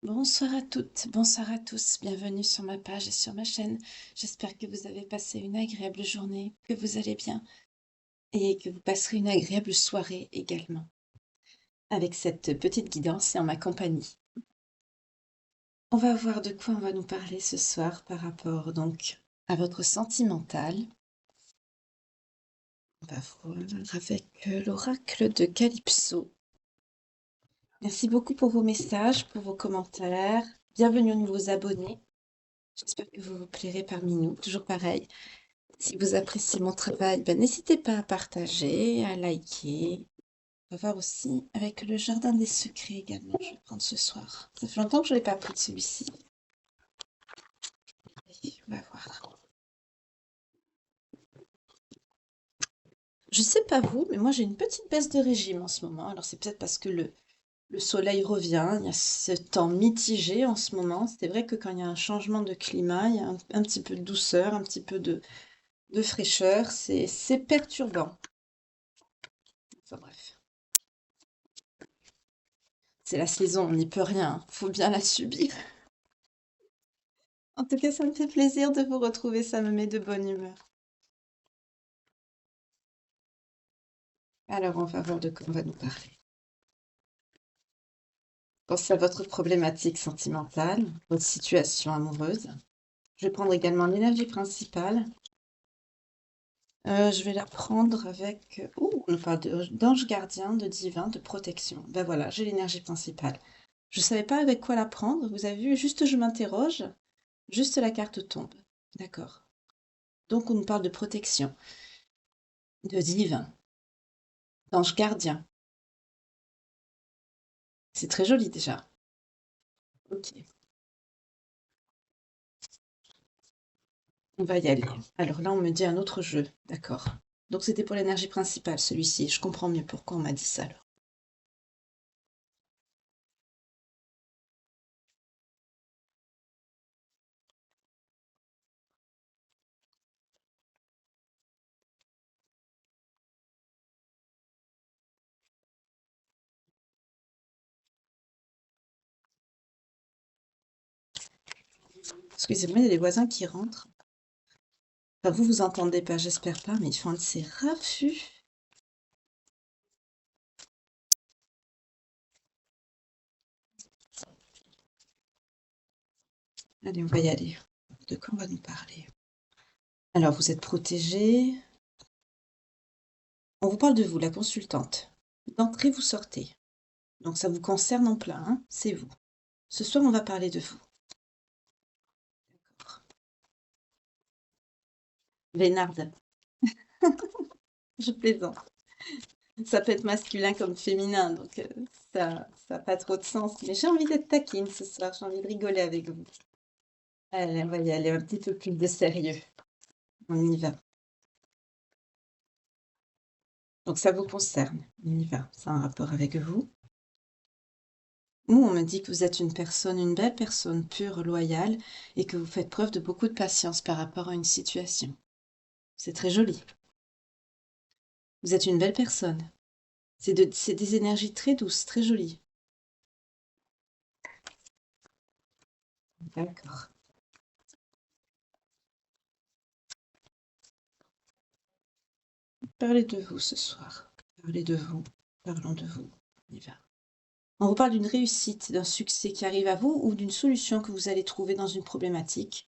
Bonsoir à toutes, bonsoir à tous, bienvenue sur ma page et sur ma chaîne. J'espère que vous avez passé une agréable journée, que vous allez bien et que vous passerez une agréable soirée également avec cette petite guidance et en ma compagnie. On va voir de quoi on va nous parler ce soir par rapport donc à votre sentimental. On va voir avec l'oracle de Calypso. Merci beaucoup pour vos messages, pour vos commentaires. Bienvenue aux nouveaux abonnés. J'espère que vous vous plairez parmi nous. Toujours pareil. Si vous appréciez mon travail, ben, n'hésitez pas à partager, à liker. On va voir aussi avec le jardin des secrets également. Je vais prendre ce soir. Ça fait longtemps que je n'ai pas pris de celui-ci. On va voir. Je sais pas vous, mais moi j'ai une petite baisse de régime en ce moment. Alors c'est peut-être parce que le soleil revient. Il y a ce temps mitigé en ce moment. C'est vrai que quand il y a un changement de climat, il y a un petit peu de douceur, un petit peu de fraîcheur. C'est perturbant. Enfin bref. C'est la saison, on n'y peut rien. Faut bien la subir. En tout cas, ça me fait plaisir de vous retrouver, ça me met de bonne humeur. Alors, on va voir de quoi on va nous parler. Pensez à votre problématique sentimentale, votre situation amoureuse. Je vais prendre également l'énergie principale. Je vais la prendre avec... Ouh, on nous parle d'ange gardien, de divin, de protection. Ben voilà, j'ai l'énergie principale. Je ne savais pas avec quoi la prendre. Vous avez vu, juste je m'interroge, juste la carte tombe. D'accord. Donc, on nous parle de protection, de divin, d'ange gardien. C'est très joli déjà. Ok, on va y aller. Alors là, on me dit un autre jeu. D'accord. Donc c'était pour l'énergie principale, celui-ci. Je comprends mieux pourquoi on m'a dit ça alors. Excusez-moi, il y a des voisins qui rentrent. Enfin, vous entendez pas, j'espère pas, mais ils font un de ces raffus. Allez, on va y aller. De quoi on va nous parler? Alors, vous êtes protégé. On vous parle de vous, la consultante. D'entrée, vous sortez. Donc ça vous concerne en plein, hein, c'est vous. Ce soir, on va parler de vous. Vénarde, je plaisante. Ça peut être masculin comme féminin, donc ça n'a pas trop de sens. Mais j'ai envie d'être taquine ce soir, j'ai envie de rigoler avec vous. Allez, on va y aller un petit peu plus de sérieux. On y va. Donc ça vous concerne, on y va. C'est un rapport avec vous. Ou on me dit que vous êtes une belle personne, pure, loyale, et que vous faites preuve de beaucoup de patience par rapport à une situation. C'est très joli. Vous êtes une belle personne. C'est des énergies très douces, très jolies. D'accord. Parlez de vous ce soir. Parlez de vous. Parlons de vous. On y va. On vous parle d'une réussite, d'un succès qui arrive à vous ou d'une solution que vous allez trouver dans une problématique.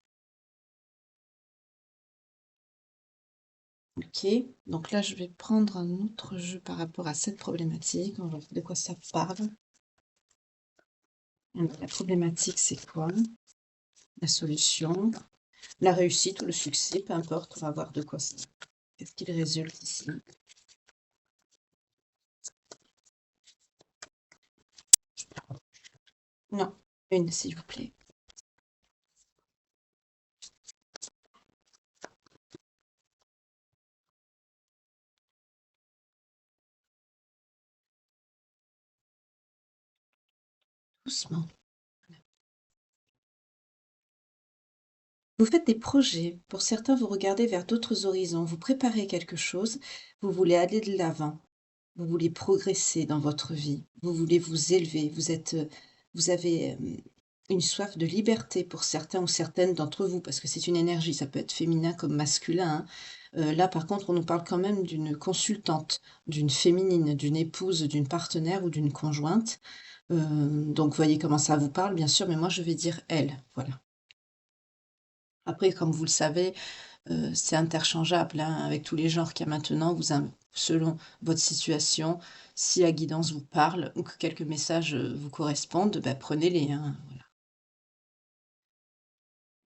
Ok, donc là je vais prendre un autre jeu par rapport à cette problématique. On va voir de quoi ça parle. Alors, la problématique c'est quoi? La solution, la réussite ou le succès, peu importe, on va voir de quoi ça. Qu'est-ce qu'il résulte ici? Non, une s'il vous plaît. Doucement. Vous faites des projets. Pour certains, vous regardez vers d'autres horizons. Vous préparez quelque chose. Vous voulez aller de l'avant. Vous voulez progresser dans votre vie. Vous voulez vous élever. Vous avez une soif de liberté pour certains ou certaines d'entre vous, parce que c'est une énergie, ça peut être féminin comme masculin, hein. Là, par contre, on nous parle quand même d'une consultante, d'une féminine, d'une épouse, d'une partenaire ou d'une conjointe. Donc voyez comment ça vous parle, bien sûr, mais moi je vais dire «elle», voilà. Après, comme vous le savez, c'est interchangeable, hein, avec tous les genres qu'il y a maintenant, selon votre situation, si la guidance vous parle ou que quelques messages, vous correspondent, bah, prenez-les, hein, voilà.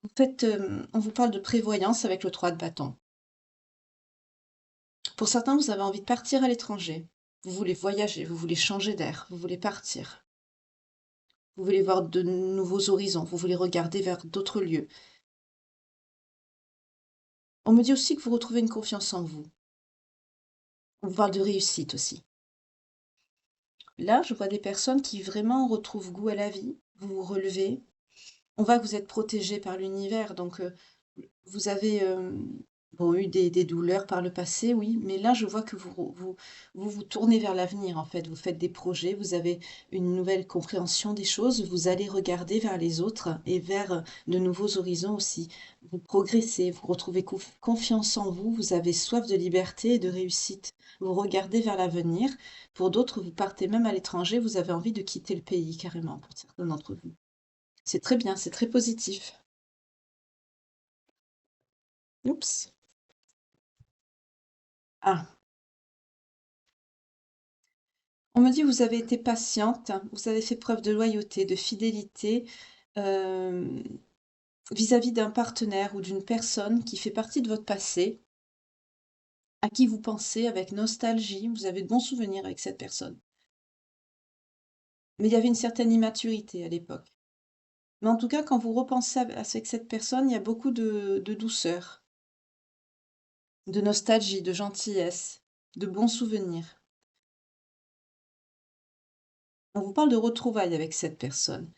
En fait, on vous parle de prévoyance avec le 3 de bâton. Pour certains, vous avez envie de partir à l'étranger. Vous voulez voyager, vous voulez changer d'air, vous voulez partir. Vous voulez voir de nouveaux horizons, vous voulez regarder vers d'autres lieux. On me dit aussi que vous retrouvez une confiance en vous. On vous parle de réussite aussi. Là, je vois des personnes qui vraiment retrouvent goût à la vie. Vous vous relevez. On voit que vous êtes protégé par l'univers, donc vous avez, bon, eu des douleurs par le passé, oui, mais là, je vois que vous tournez vers l'avenir, en fait. Vous faites des projets, vous avez une nouvelle compréhension des choses, vous allez regarder vers les autres et vers, de nouveaux horizons aussi. Vous progressez, vous retrouvez confiance en vous, vous avez soif de liberté et de réussite. Vous regardez vers l'avenir. Pour d'autres, vous partez même à l'étranger, vous avez envie de quitter le pays carrément, pour certains d'entre vous. C'est très bien, c'est très positif. Oups. Ah, on me dit: «Vous avez été patiente, vous avez fait preuve de loyauté, de fidélité, hem, vis-à-vis d'un partenaire ou d'une personne qui fait partie de votre passé, à qui vous pensez avec nostalgie, vous avez de bons souvenirs avec cette personne». Mais il y avait une certaine immaturité à l'époque. Mais en tout cas, quand vous repensez avec cette personne, il y a beaucoup de douceur, de nostalgie, de gentillesse, de bons souvenirs. On vous parle de retrouvailles avec cette personne.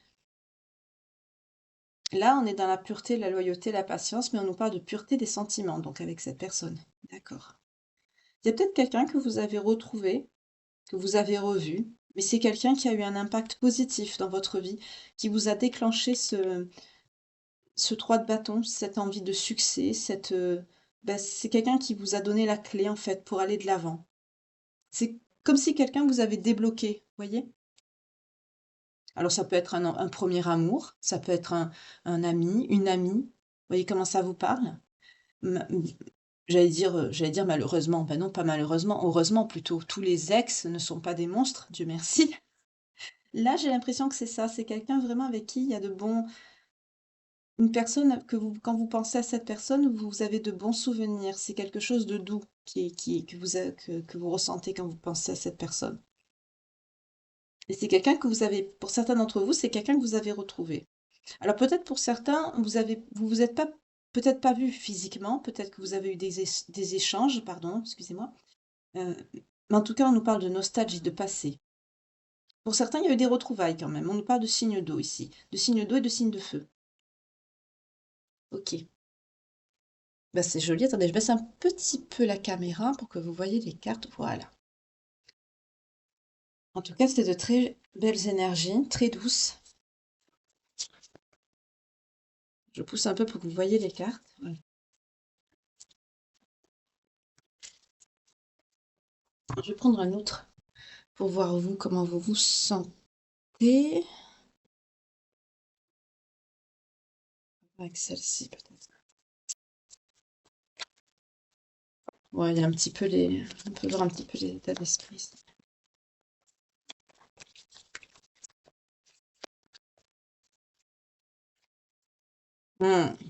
Là, on est dans la pureté, la loyauté, la patience, mais on nous parle de pureté des sentiments, donc avec cette personne. D'accord. Il y a peut-être quelqu'un que vous avez retrouvé, que vous avez revu, mais c'est quelqu'un qui a eu un impact positif dans votre vie, qui vous a déclenché ce 3 de bâton, cette envie de succès, c'est quelqu'un qui vous a donné la clé, en fait, pour aller de l'avant. C'est comme si quelqu'un vous avait débloqué, voyez? Alors ça peut être un 1er amour, ça peut être un ami, une amie. Vous voyez comment ça vous parle? Ma mmh, j'allais dire malheureusement, ben non, pas malheureusement, heureusement plutôt, tous les ex ne sont pas des monstres, Dieu merci. Là, j'ai l'impression que c'est ça, c'est quelqu'un vraiment avec qui il y a de bons une personne que vous quand vous pensez à cette personne, vous avez de bons souvenirs. C'est quelque chose de doux que vous ressentez quand vous pensez à cette personne. Et c'est quelqu'un que vous avez pour certains d'entre vous, c'est quelqu'un que vous avez retrouvé. Alors peut-être pour certains, vous êtes pas peut-être pas vus physiquement, peut-être que vous avez eu des échanges, pardon, excusez-moi, mais en tout cas, on nous parle de nostalgie, de passé. Pour certains, il y a eu des retrouvailles quand même. On nous parle de signes d'eau ici, de signes d'eau et de signes de feu. OK. Bah, c'est joli. Attendez, je baisse un petit peu la caméra pour que vous voyez les cartes. Voilà. En tout cas, c'est de très belles énergies, très douces. Je pousse un peu pour que vous voyez les cartes. Voilà. Je vais prendre un autre pour voir vous comment vous vous sentez. Avec celle-ci peut-être. Ouais, il y a un petit peu on peut voir un petit peu les états d'esprit.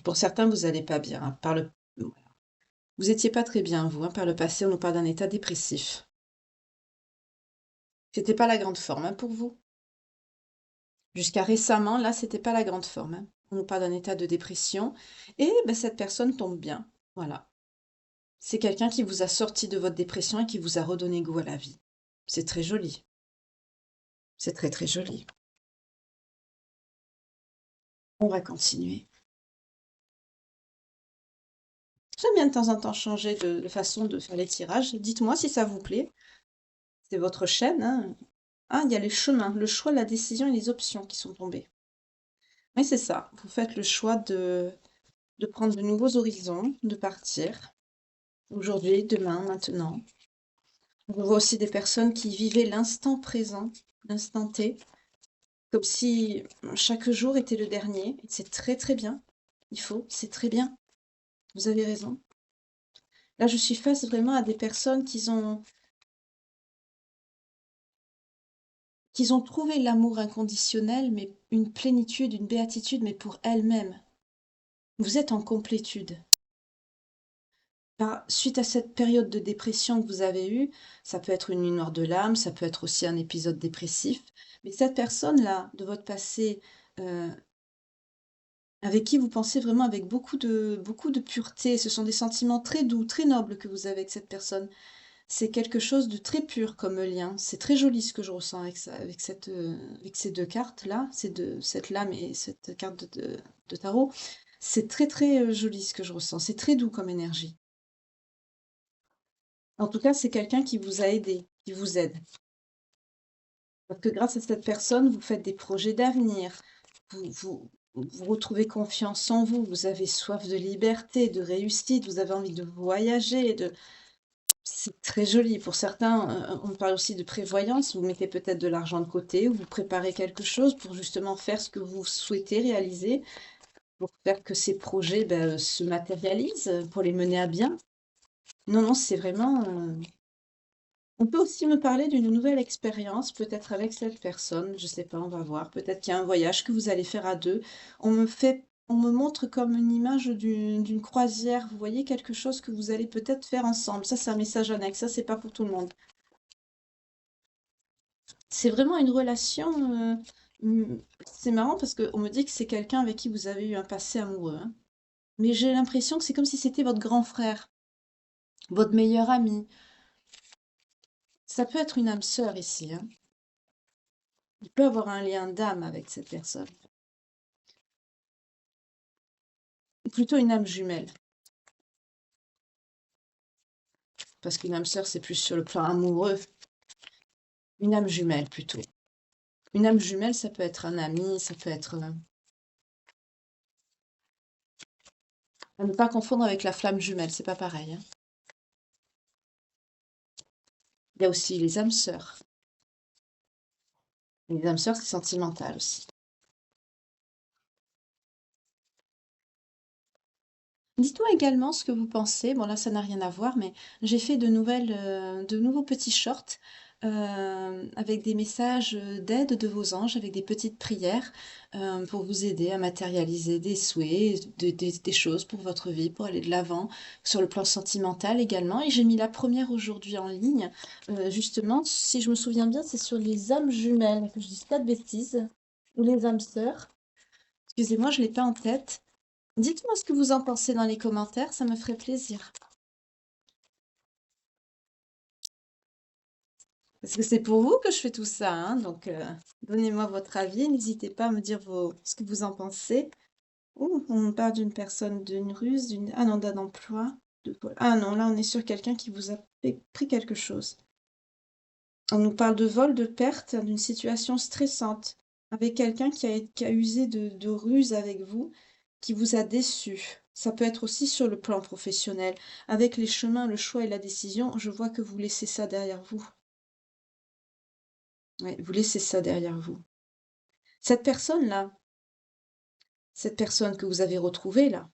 Pour certains, vous allez pas bien, hein, vous étiez pas très bien vous, hein, par le passé, on nous parle d'un état dépressif. C'était pas la grande forme, hein, pour vous. Jusqu'à récemment, là, c'était pas la grande forme, hein. On nous parle d'un état de dépression et bah, cette personne tombe bien, voilà. C'est quelqu'un qui vous a sorti de votre dépression et qui vous a redonné goût à la vie. C'est très joli. C'est très, très joli. On va continuer. J'aime bien de temps en temps changer de façon de faire les tirages. Dites-moi si ça vous plaît. C'est votre chaîne, hein. Ah, il y a les chemins, le choix, la décision et les options qui sont tombés. Oui, c'est ça. Vous faites le choix de prendre de nouveaux horizons, de partir. Aujourd'hui, demain, maintenant. On voit aussi des personnes qui vivaient l'instant présent, l'instant T, comme si chaque jour était le dernier. Et c'est très très bien. C'est très bien. Vous avez raison. Là, je suis face vraiment à des personnes qui ont trouvé l'amour inconditionnel, mais une plénitude, une béatitude, mais pour elles-mêmes. Vous êtes en complétude. Suite à cette période de dépression que vous avez eue, ça peut être une nuit noire de l'âme, ça peut être aussi un épisode dépressif, mais cette personne-là, de votre passé, euh, avec qui vous pensez vraiment avec beaucoup de pureté, ce sont des sentiments très doux, très nobles que vous avez avec cette personne. C'est quelque chose de très pur comme lien. C'est très joli ce que je ressens avec ça, avec ces deux cartes-là, cette lame et cette carte de tarot. C'est très très joli ce que je ressens. C'est très doux comme énergie. En tout cas, c'est quelqu'un qui vous a aidé, qui vous aide. Parce que grâce à cette personne, vous faites des projets d'avenir. Vous retrouvez confiance en vous. Vous avez soif de liberté, de réussite. Vous avez envie de voyager, c'est très joli. Pour certains, on parle aussi de prévoyance. Vous mettez peut-être de l'argent de côté ou vous préparez quelque chose pour justement faire ce que vous souhaitez réaliser, pour faire que ces projets se matérialisent, pour les mener à bien. Non, non, c'est vraiment. On peut aussi me parler d'une nouvelle expérience, peut-être avec cette personne. Je sais pas, on va voir. Peut-être qu'il y a un voyage que vous allez faire à deux. On me montre comme une image d'une croisière. Vous voyez quelque chose que vous allez peut-être faire ensemble. Ça, c'est un message annexe. Ça, c'est pas pour tout le monde. C'est vraiment une relation, c'est marrant parce qu'on me dit que c'est quelqu'un avec qui vous avez eu un passé amoureux, hein. Mais j'ai l'impression que c'est comme si c'était votre grand frère, votre meilleur ami. Ça peut être une âme sœur ici, hein. Il peut avoir un lien d'âme avec cette personne. Ou plutôt une âme jumelle, parce qu'une âme sœur, c'est plus sur le plan amoureux. Une âme jumelle plutôt. Une âme jumelle, ça peut être un ami, ça peut être... à ne pas confondre avec la flamme jumelle, c'est pas pareil, hein. Il y a aussi les âmes sœurs. Les âmes sœurs, c'est sentimental aussi. Dites-moi également ce que vous pensez. Bon, là, ça n'a rien à voir, mais j'ai fait de nouveaux petits shorts avec des messages d'aide de vos anges, avec des petites prières pour vous aider à matérialiser des souhaits, des choses pour votre vie, pour aller de l'avant, sur le plan sentimental également. Et j'ai mis la première aujourd'hui en ligne. Justement, si je me souviens bien, c'est sur les âmes jumelles, que je dis pas de bêtises, ou les âmes sœurs. Excusez-moi, je ne l'ai pas en tête. Dites-moi ce que vous en pensez dans les commentaires, ça me ferait plaisir. Parce que c'est pour vous que je fais tout ça, hein, donc donnez-moi votre avis, n'hésitez pas à me dire ce que vous en pensez. Oh, on parle d'une personne, d'une ruse, ah non, d'un emploi. Ah non, là on est sur quelqu'un qui vous a pris quelque chose. On nous parle de vol, de perte, d'une situation stressante, avec quelqu'un qui a usé de ruse avec vous, qui vous a déçu. Ça peut être aussi sur le plan professionnel. Avec les chemins, le choix et la décision, je vois que vous laissez ça derrière vous. Ouais, vous laissez ça derrière vous. Cette personne-là, cette personne que vous avez retrouvée là,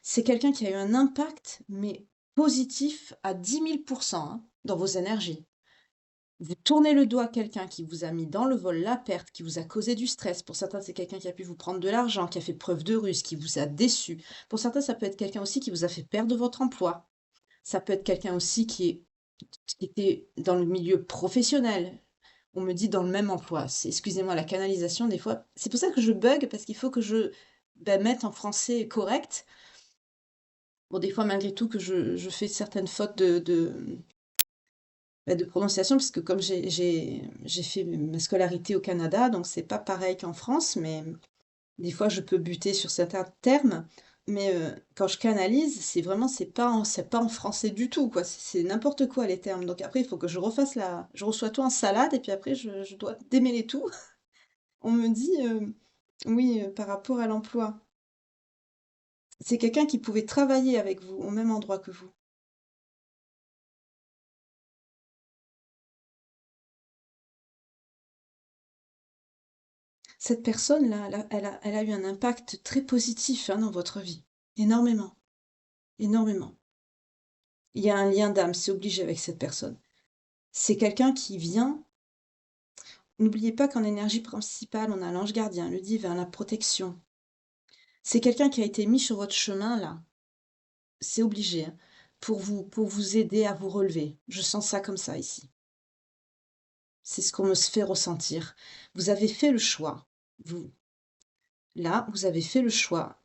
c'est quelqu'un qui a eu un impact, mais positif à 10 000% hein, dans vos énergies. Vous tournez le doigt à quelqu'un qui vous a mis dans le vol la perte, qui vous a causé du stress. Pour certains, c'est quelqu'un qui a pu vous prendre de l'argent, qui a fait preuve de ruse, qui vous a déçu. Pour certains, ça peut être quelqu'un aussi qui vous a fait perdre votre emploi. Ça peut être quelqu'un aussi qui était dans le milieu professionnel. On me dit dans le même emploi. Excusez-moi, la canalisation, des fois. C'est pour ça que je bug, parce qu'il faut que je mette en français correct. Bon, des fois, malgré tout, que je fais certaines fautes de prononciation, parce que comme j'ai fait ma scolarité au Canada, donc c'est pas pareil qu'en France, mais des fois je peux buter sur certains termes, mais quand je canalise, c'est pas en français du tout, quoi. C'est n'importe quoi les termes. Donc après, il faut que je reçois tout en salade, et puis après, je dois démêler tout. On me dit, Oui, par rapport à l'emploi. C'est quelqu'un qui pouvait travailler avec vous, au même endroit que vous. Cette personne-là, elle a eu un impact très positif, hein, dans votre vie. Énormément, énormément. Il y a un lien d'âme, c'est obligé avec cette personne. C'est quelqu'un qui vient. N'oubliez pas qu'en énergie principale, on a l'ange gardien, le divin, la protection. C'est quelqu'un qui a été mis sur votre chemin, là. C'est obligé, hein, pour vous aider à vous relever. Je sens ça comme ça ici. C'est ce qu'on me fait ressentir. Vous avez fait le choix. Vous, là, vous avez fait le choix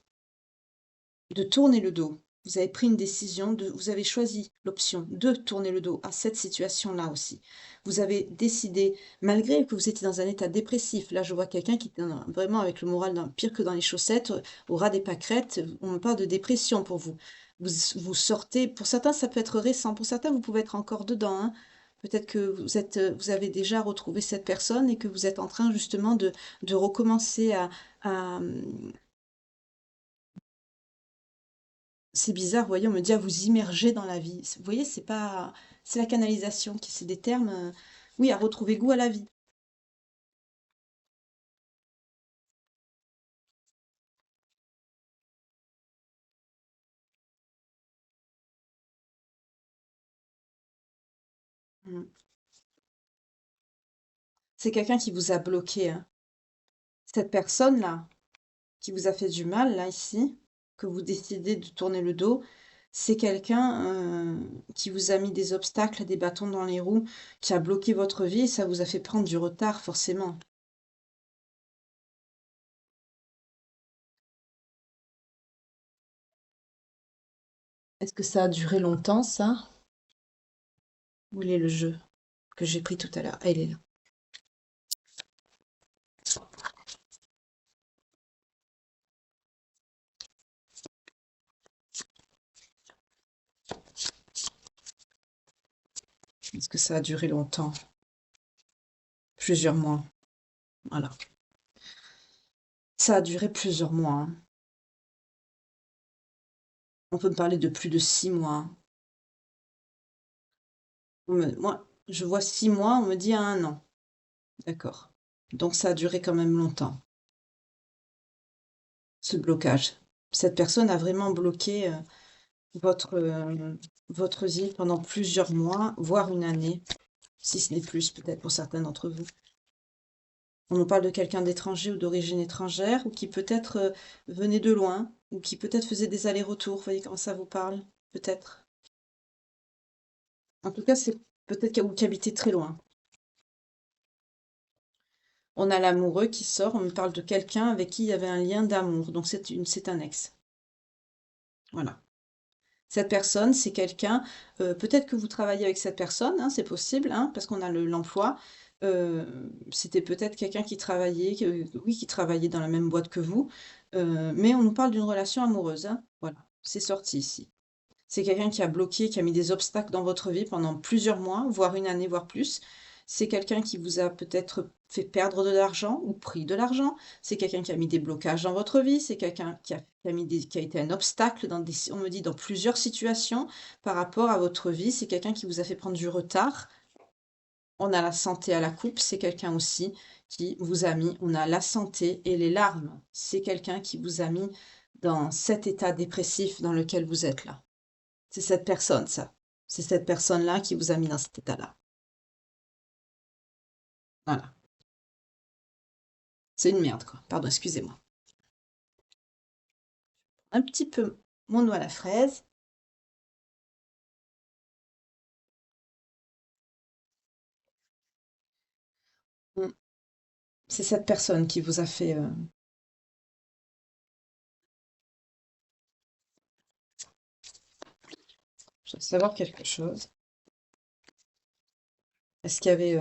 de tourner le dos. Vous avez pris une décision vous avez choisi l'option de tourner le dos à cette situation-là aussi. Vous avez décidé, malgré que vous étiez dans un état dépressif, là je vois quelqu'un qui est vraiment avec le moral pire que dans les chaussettes, au ras des pâquerettes, on me parle de dépression pour vous. Vous sortez, pour certains ça peut être récent, pour certains vous pouvez être encore dedans, hein. Peut-être que vous avez déjà retrouvé cette personne et que vous êtes en train justement de recommencer à, c'est bizarre, vous voyez, on me dit à vous immerger dans la vie. Vous voyez, c'est pas, c'est la canalisation qui, c'est des termes, oui, à retrouver goût à la vie. Mm. C'est quelqu'un qui vous a bloqué, hein. Cette personne-là, qui vous a fait du mal, là, ici, que vous décidez de tourner le dos, c'est quelqu'un qui vous a mis des obstacles, des bâtons dans les roues, qui a bloqué votre vie et ça vous a fait prendre du retard, forcément. Est-ce que ça a duré longtemps, ça? Où est le jeu que j'ai pris tout à l'heure? Ah, il est là. Est-ce que ça a duré longtemps? Plusieurs mois. Voilà. Ça a duré plusieurs mois, hein. On peut me parler de plus de 6 mois. Moi, je vois 6 mois, on me dit à 1 an. D'accord. Donc ça a duré quand même longtemps, ce blocage. Cette personne a vraiment bloqué votre, euh, votre vie pendant plusieurs mois, voire une année, si ce n'est plus peut-être pour certains d'entre vous. On nous parle de quelqu'un d'étranger ou d'origine étrangère, ou qui peut-être venait de loin, ou qui peut-être faisait des allers-retours. Vous voyez comment ça vous parle? Peut-être. En tout cas, c'est peut-être ou qui habitait très loin. On a l'amoureux qui sort, on me parle de quelqu'un avec qui il y avait un lien d'amour, donc c'est un ex. Voilà. Cette personne, c'est quelqu'un, peut-être que vous travaillez avec cette personne, hein, c'est possible, hein, parce qu'on a l'emploi. C'était peut-être quelqu'un qui travaillait, oui, qui travaillait dans la même boîte que vous, mais on nous parle d'une relation amoureuse, hein. Voilà, c'est sorti ici. C'est quelqu'un qui a bloqué, qui a mis des obstacles dans votre vie pendant plusieurs mois, voire une année, voire plus. C'est quelqu'un qui vous a peut-être fait perdre de l'argent ou pris de l'argent. C'est quelqu'un qui a mis des blocages dans votre vie. C'est quelqu'un qui a été un obstacle on me dit, dans plusieurs situations par rapport à votre vie. C'est quelqu'un qui vous a fait prendre du retard. On a la santé à la coupe. C'est quelqu'un aussi qui vous a mis, on a la santé et les larmes. C'est quelqu'un qui vous a mis dans cet état dépressif dans lequel vous êtes là. C'est cette personne, ça. C'est cette personne-là qui vous a mis dans cet état-là. Voilà. C'est une merde, quoi. Pardon, excusez-moi. Un petit peu mon eau à la fraise. Mm. C'est cette personne qui vous a fait... je dois savoir quelque chose. Est-ce qu'il y avait...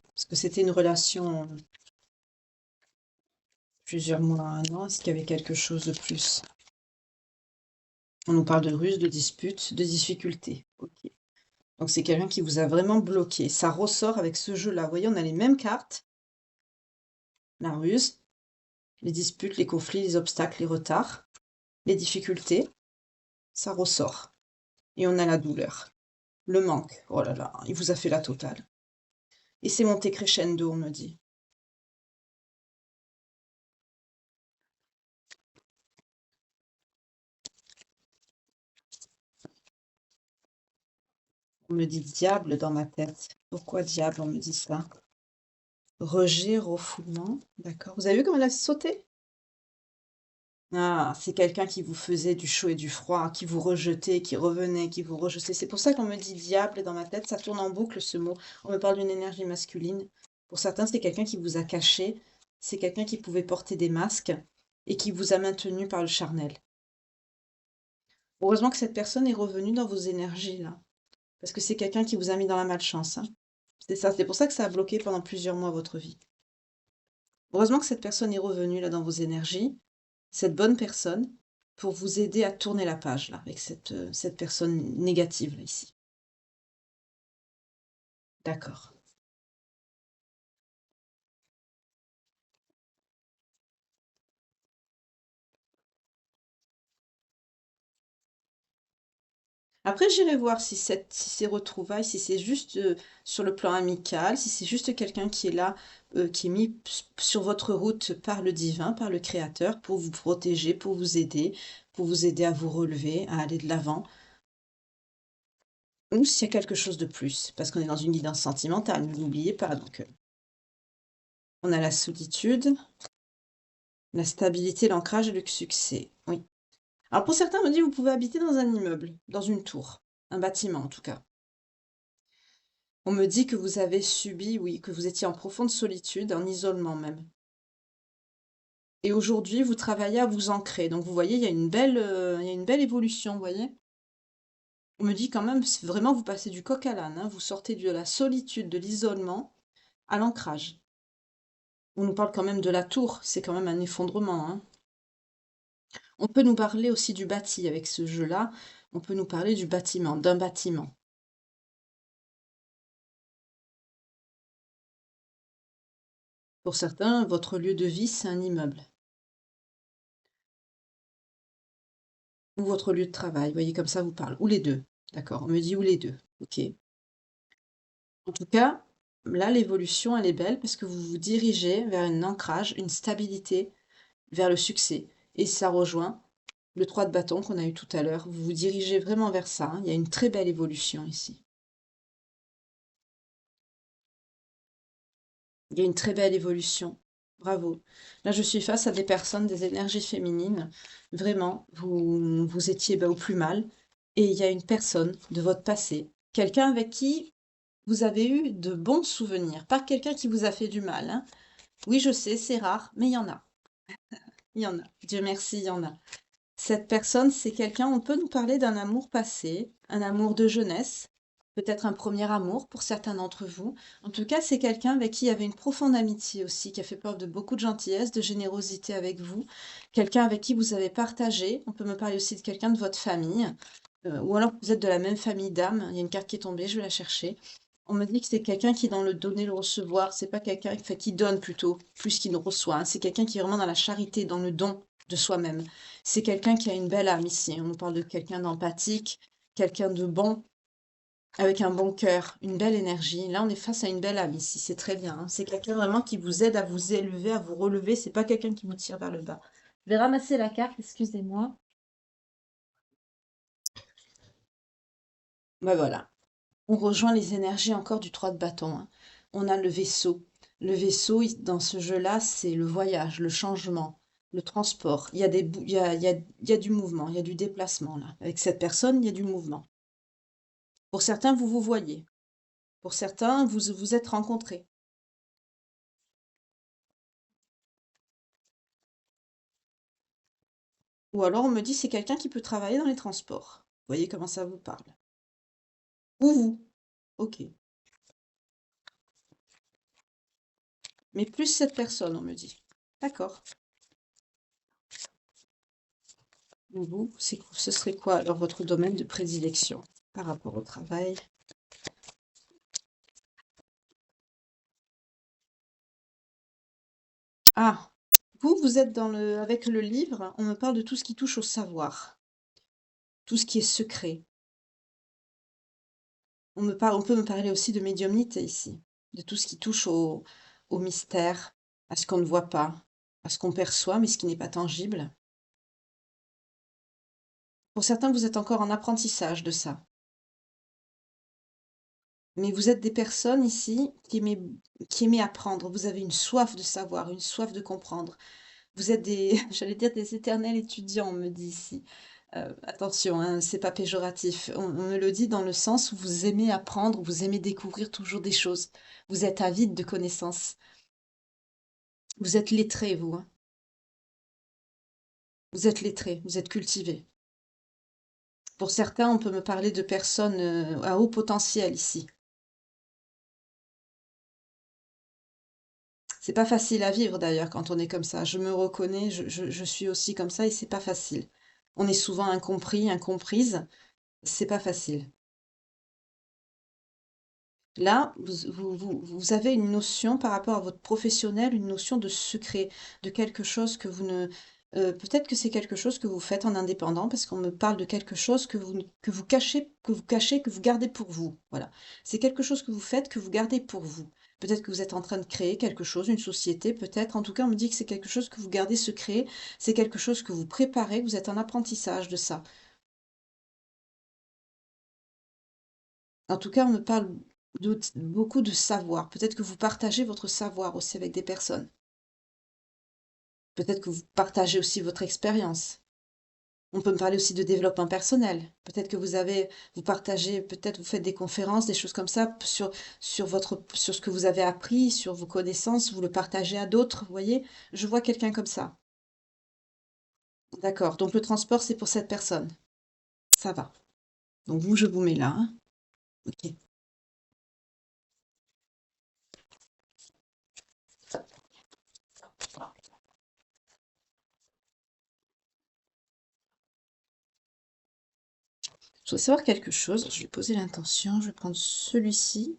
parce que c'était une relation plusieurs mois, un an. Est-ce qu'il y avait quelque chose de plus? On nous parle de ruse, de disputes, de difficultés. Ok. Donc c'est quelqu'un qui vous a vraiment bloqué. Ça ressort avec ce jeu-là. Vous voyez, on a les mêmes cartes. La ruse. Les disputes, les conflits, les obstacles, les retards, les difficultés, ça ressort. Et on a la douleur. Le manque, oh là là, il vous a fait la totale. Et c'est monté crescendo, on me dit. On me dit diable dans ma tête. Pourquoi diable, on me dit ça? Rejet, refoulement, d'accord. Vous avez vu comme elle a sauté? Ah, c'est quelqu'un qui vous faisait du chaud et du froid, qui vous rejetait, qui revenait, qui vous rejetait. C'est pour ça qu'on me dit diable dans ma tête, ça tourne en boucle ce mot. On me parle d'une énergie masculine. Pour certains, c'est quelqu'un qui vous a caché, c'est quelqu'un qui pouvait porter des masques et qui vous a maintenu par le charnel. Heureusement que cette personne est revenue dans vos énergies là, parce que c'est quelqu'un qui vous a mis dans la malchance, hein. C'est ça, c'est pour ça que ça a bloqué pendant plusieurs mois votre vie. Heureusement que cette personne est revenue là dans vos énergies, cette bonne personne, pour vous aider à tourner la page là, avec cette personne négative là, ici. D'accord. Après, j'irai voir si ces retrouvailles, si c'est juste sur le plan amical, si c'est juste quelqu'un qui est là, qui est mis sur votre route par le divin, par le Créateur, pour vous protéger, pour vous aider à vous relever, à aller de l'avant, ou s'il y a quelque chose de plus, parce qu'on est dans une guidance sentimentale, ne l'oubliez pas. Donc, on a la solitude, la stabilité, l'ancrage et le succès. Oui. Alors pour certains, on me dit vous pouvez habiter dans un immeuble, dans une tour, un bâtiment en tout cas. On me dit que vous avez subi, oui, que vous étiez en profonde solitude, en isolement même. Et aujourd'hui, vous travaillez à vous ancrer. Donc vous voyez, il y a une belle évolution, vous voyez. On me dit quand même, c'est vraiment, vous passez du coq à l'âne, hein, vous sortez de la solitude, de l'isolement, à l'ancrage. On nous parle quand même de la tour, c'est quand même un effondrement, hein. On peut nous parler aussi du bâti avec ce jeu-là. On peut nous parler du bâtiment, d'un bâtiment. Pour certains, votre lieu de vie, c'est un immeuble. Ou votre lieu de travail, vous voyez, comme ça vous parle. Ou les deux. D'accord, on me dit ou les deux. Ok. En tout cas, là, l'évolution, elle est belle parce que vous vous dirigez vers un ancrage, une stabilité, vers le succès. Et ça rejoint le 3 de bâton qu'on a eu tout à l'heure. Vous vous dirigez vraiment vers ça, hein. Il y a une très belle évolution ici. Il y a une très belle évolution. Bravo. Là, je suis face à des personnes, des énergies féminines. Vraiment, vous étiez au plus mal. Et il y a une personne de votre passé, quelqu'un avec qui vous avez eu de bons souvenirs, pas quelqu'un qui vous a fait du mal, hein. Oui, je sais, c'est rare, mais il y en a. Il y en a. Dieu merci, il y en a. Cette personne, c'est quelqu'un, on peut nous parler d'un amour passé, un amour de jeunesse, peut-être un premier amour pour certains d'entre vous. En tout cas, c'est quelqu'un avec qui il y avait une profonde amitié aussi, qui a fait preuve de beaucoup de gentillesse, de générosité avec vous. Quelqu'un avec qui vous avez partagé. On peut me parler aussi de quelqu'un de votre famille, ou alors vous êtes de la même famille d'âmes. Il y a une carte qui est tombée, je vais la chercher. On me dit que c'est quelqu'un qui est dans le donner, le recevoir. C'est pas quelqu'un qui donne plutôt, plus qu'il ne reçoit, hein. C'est quelqu'un qui est vraiment dans la charité, dans le don de soi-même. C'est quelqu'un qui a une belle âme ici. On nous parle de quelqu'un d'empathique, quelqu'un de bon, avec un bon cœur, une belle énergie. Là, on est face à une belle âme ici. C'est très bien, hein. C'est quelqu'un vraiment qui vous aide à vous élever, à vous relever. C'est pas quelqu'un qui vous tire vers le bas. Je vais ramasser la carte, excusez-moi. Ben voilà. On rejoint les énergies encore du 3 de bâton, hein. On a le vaisseau. Le vaisseau, dans ce jeu-là, c'est le voyage, le changement, le transport. Il y a il y a du mouvement, il y a du déplacement là. Avec cette personne, il y a du mouvement. Pour certains, vous vous voyez. Pour certains, vous vous êtes rencontrés. Ou alors on me dit c'est quelqu'un qui peut travailler dans les transports. Vous voyez comment ça vous parle. Ou vous. Ok. Mais plus cette personne, on me dit. D'accord. Et vous, ce serait quoi alors votre domaine de prédilection par rapport au travail? Ah, Vous êtes avec le livre, on me parle de tout ce qui touche au savoir, tout ce qui est secret. On peut me parler aussi de médiumnité ici, de tout ce qui touche au mystère, à ce qu'on ne voit pas, à ce qu'on perçoit, mais ce qui n'est pas tangible. Pour certains, vous êtes encore en apprentissage de ça. Mais vous êtes des personnes ici qui aimez apprendre. Vous avez une soif de savoir, une soif de comprendre. Vous êtes des, j'allais dire des éternels étudiants, on me dit ici. Attention, hein, c'est pas péjoratif. On me le dit dans le sens où vous aimez apprendre, vous aimez découvrir toujours des choses. Vous êtes avide de connaissances. Vous êtes lettré, vous, hein. Vous êtes lettré, vous êtes cultivé. Pour certains, on peut me parler de personnes à haut potentiel ici. C'est pas facile à vivre d'ailleurs quand on est comme ça. Je me reconnais, je suis aussi comme ça et c'est pas facile. On est souvent incompris, incomprise. C'est pas facile. Là, vous avez une notion par rapport à votre professionnel, une notion de secret, de quelque chose que vous ne... peut-être que c'est quelque chose que vous faites en indépendant, parce qu'on me parle de quelque chose que vous cachez, que vous gardez pour vous. Voilà. C'est quelque chose que vous faites, que vous gardez pour vous. Peut-être que vous êtes en train de créer quelque chose, une société, peut-être. En tout cas, on me dit que c'est quelque chose que vous gardez secret, c'est quelque chose que vous préparez, que vous êtes en apprentissage de ça. En tout cas, on me parle beaucoup de savoir. Peut-être que vous partagez votre savoir aussi avec des personnes. Peut-être que vous partagez aussi votre expérience. On peut me parler aussi de développement personnel. Peut-être que vous partagez, peut-être vous faites des conférences, des choses comme ça sur ce que vous avez appris, sur vos connaissances, vous le partagez à d'autres, vous voyez? Je vois quelqu'un comme ça. D'accord. Donc le transport, c'est pour cette personne. Ça va. Donc vous, je vous mets là, hein. Ok. Je dois savoir quelque chose. Je vais poser l'intention. Je vais prendre celui-ci.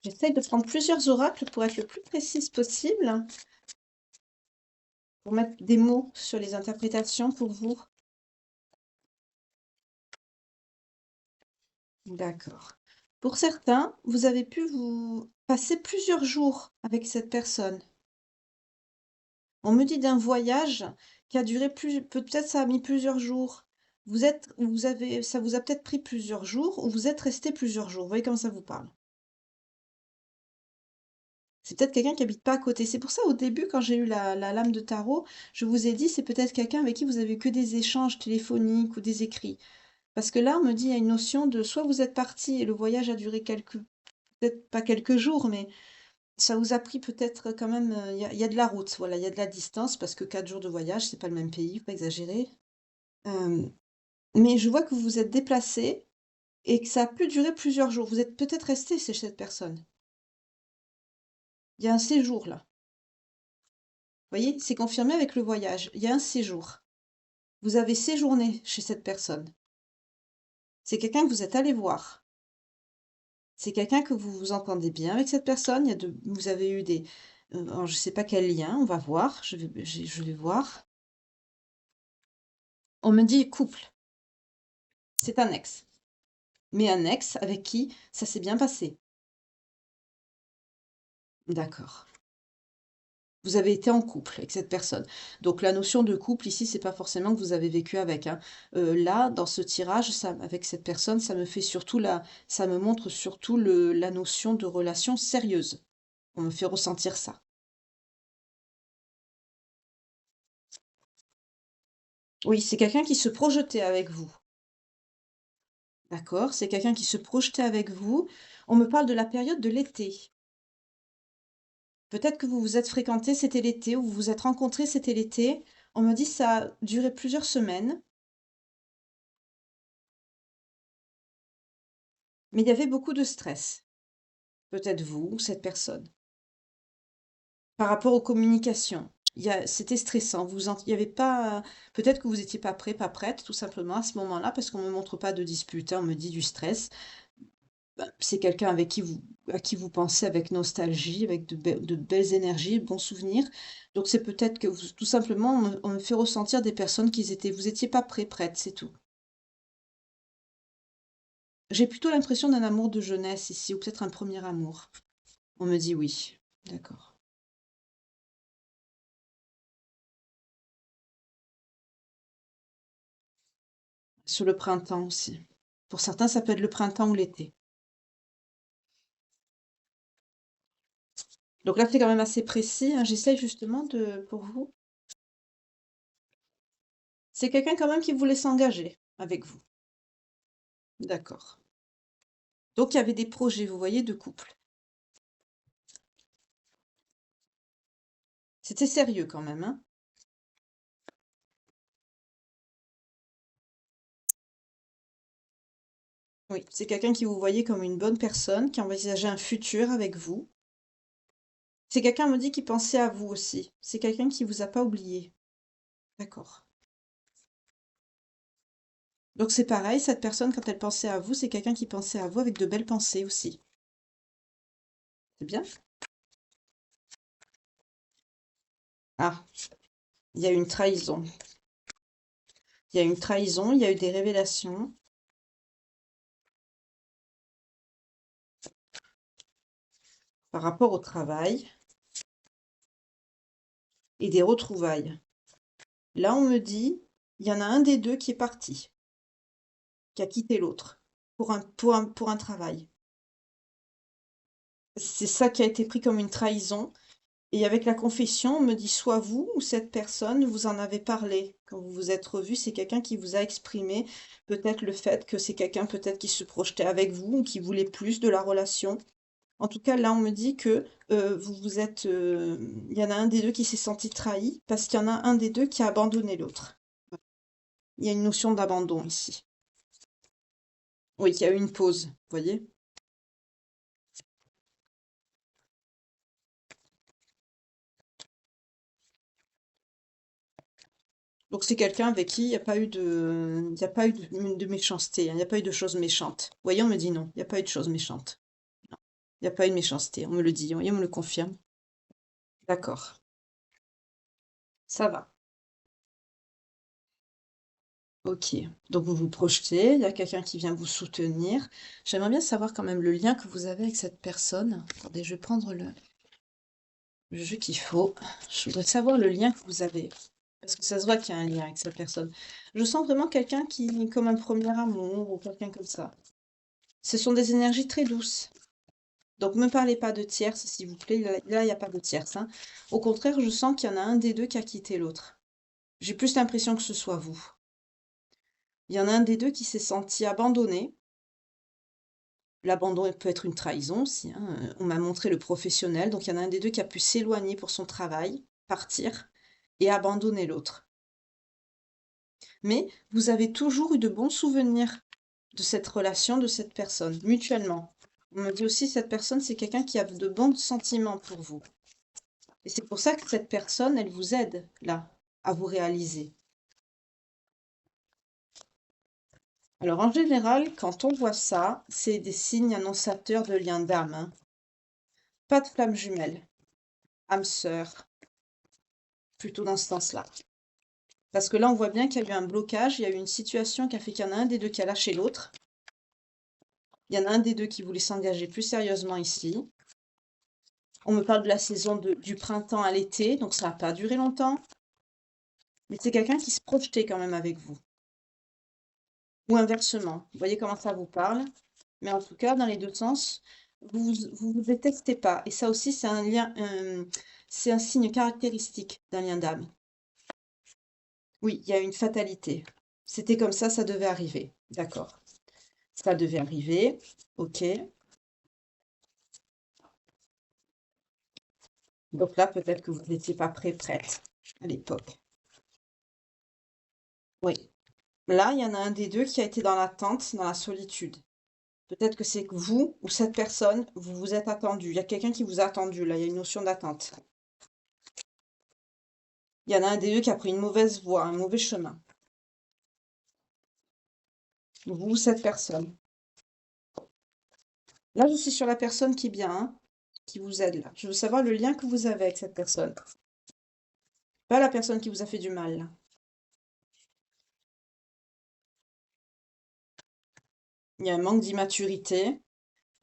J'essaye de prendre plusieurs oracles pour être le plus précise possible, pour mettre des mots sur les interprétations pour vous. D'accord. Pour certains, vous avez pu vous passer plusieurs jours avec cette personne. On me dit d'un voyage qui a duré peut-être ça a mis plusieurs jours. Ça vous a peut-être pris plusieurs jours ou vous êtes resté plusieurs jours. Vous voyez comment ça vous parle. C'est peut-être quelqu'un qui habite pas à côté. C'est pour ça, au début, quand j'ai eu la lame de tarot, je vous ai dit, c'est peut-être quelqu'un avec qui vous avez eu que des échanges téléphoniques ou des écrits. Parce que là, on me dit, il y a une notion de soit vous êtes parti et le voyage a duré peut-être pas quelques jours, mais ça vous a pris peut-être quand même, il y a de la route, voilà, il y a de la distance, parce que 4 jours de voyage, c'est pas le même pays, faut pas exagérer. Euh, mais je vois que vous vous êtes déplacé et que ça a pu durer plusieurs jours. Vous êtes peut-être resté chez cette personne. Il y a un séjour là. Vous voyez, c'est confirmé avec le voyage. Il y a un séjour. Vous avez séjourné chez cette personne. C'est quelqu'un que vous êtes allé voir. C'est quelqu'un que vous vous entendez bien avec cette personne. Vous avez eu des... alors, je ne sais pas quel lien, on va voir. Je vais voir. On me dit couple. C'est un ex. Mais un ex avec qui ça s'est bien passé. D'accord. Vous avez été en couple avec cette personne. Donc la notion de couple ici, c'est pas forcément que vous avez vécu avec, hein. Là, dans ce tirage, avec cette personne, ça me montre surtout la notion de relation sérieuse. On me fait ressentir ça. Oui, c'est quelqu'un qui se projetait avec vous. D'accord? C'est quelqu'un qui se projetait avec vous. On me parle de la période de l'été. Peut-être que vous vous êtes fréquentés, c'était l'été, ou vous vous êtes rencontrés, c'était l'été. On me dit que ça a duré plusieurs semaines, mais il y avait beaucoup de stress. Peut-être vous ou cette personne. Par rapport aux communications. C'était stressant. Il y avait pas, peut-être que vous n'étiez pas prêt, pas prête, tout simplement, à ce moment-là, parce qu'on ne me montre pas de dispute, hein, on me dit du stress. c'est quelqu'un à qui vous pensez avec nostalgie, avec de belles énergies, de bons souvenirs. Donc c'est peut-être que tout simplement, on me fait ressentir des personnes vous étiez pas prêt, prête, c'est tout. J'ai plutôt l'impression d'un amour de jeunesse ici, ou peut-être un premier amour. On me dit oui. D'accord. Sur le printemps aussi. Pour certains, ça peut être le printemps ou l'été. Donc là, c'est quand même assez précis, hein. J'essaye justement pour vous. C'est quelqu'un quand même qui voulait s'engager avec vous. D'accord. Donc il y avait des projets, vous voyez, de couple. C'était sérieux quand même, hein? Oui, c'est quelqu'un qui vous voyait comme une bonne personne, qui envisageait un futur avec vous. C'est quelqu'un, me dit, qui pensait à vous aussi. C'est quelqu'un qui vous a pas oublié. D'accord. Donc c'est pareil, cette personne, quand elle pensait à vous, c'est quelqu'un qui pensait à vous avec de belles pensées aussi. C'est bien? Ah, il y a eu une trahison. Il y a eu une trahison, il y a eu des révélations par rapport au travail et des retrouvailles. Là, on me dit, il y en a un des deux qui est parti, qui a quitté l'autre pour un travail. C'est ça qui a été pris comme une trahison. Et avec la confession, on me dit soit vous ou cette personne, vous en avez parlé. Quand vous vous êtes revus, c'est quelqu'un qui vous a exprimé peut-être le fait que c'est quelqu'un peut-être qui se projetait avec vous ou qui voulait plus de la relation. En tout cas, là, on me dit que il y en a un des deux qui s'est senti trahi parce qu'il y en a un des deux qui a abandonné l'autre. Il y a une notion d'abandon ici. Oui, il y a eu une pause, vous voyez? Donc c'est quelqu'un avec qui il n'y a pas eu de méchanceté, hein, il n'y a pas eu de choses méchantes. Vous voyez, on me dit non, il n'y a pas eu de choses méchantes. Non, il n'y a pas eu de méchanceté, on me le dit, vous voyez, on me le confirme. D'accord, ça va. Ok, donc vous vous projetez, il y a quelqu'un qui vient vous soutenir. J'aimerais bien savoir quand même le lien que vous avez avec cette personne. Attendez, je vais prendre le jeu qu'il faut. Je voudrais savoir le lien que vous avez. Parce que ça se voit qu'il y a un lien avec cette personne. Je sens vraiment quelqu'un qui, comme un premier amour ou quelqu'un comme ça. Ce sont des énergies très douces. Donc, ne me parlez pas de tierces, s'il vous plaît. Là, il n'y a pas de tierces, hein. Au contraire, je sens qu'il y en a un des deux qui a quitté l'autre. J'ai plus l'impression que ce soit vous. Il y en a un des deux qui s'est senti abandonné. L'abandon peut être une trahison aussi, hein. On m'a montré le professionnel. Donc, il y en a un des deux qui a pu s'éloigner pour son travail, partir et abandonner l'autre. Mais vous avez toujours eu de bons souvenirs de cette relation, de cette personne, mutuellement. On me dit aussi cette personne, c'est quelqu'un qui a de bons sentiments pour vous. Et c'est pour ça que cette personne, elle vous aide, là, à vous réaliser. Alors, en général, quand on voit ça, c'est des signes annonçateurs de liens d'âme, hein. Pas de flamme jumelle, âme sœur, plutôt dans ce sens-là. Parce que là, on voit bien qu'il y a eu un blocage, il y a eu une situation qui a fait qu'il y en a un des deux qui a lâché l'autre. Il y en a un des deux qui voulait s'engager plus sérieusement ici. On me parle de la saison du printemps à l'été, donc ça n'a pas duré longtemps. Mais c'est quelqu'un qui se projetait quand même avec vous. Ou inversement. Vous voyez comment ça vous parle? Mais en tout cas, dans les deux sens, vous détestez pas. Et ça aussi, c'est un lien, c'est un signe caractéristique d'un lien d'âme. Oui, il y a une fatalité. C'était comme ça devait arriver. D'accord. Ça devait arriver. Ok. Donc là, peut-être que vous n'étiez pas prêt, prête à l'époque. Oui. Là, il y en a un des deux qui a été dans l'attente, dans la solitude. Peut-être que c'est que vous ou cette personne, vous vous êtes attendu. Il y a quelqu'un qui vous a attendu. Là, il y a une notion d'attente. Il y en a un des deux qui a pris une mauvaise voie, un mauvais chemin. Vous ou cette personne. Là, je suis sur la personne qui est bien, hein, qui vous aide là. Je veux savoir le lien que vous avez avec cette personne. Pas la personne qui vous a fait du mal, là. Il y a un manque d'immaturité.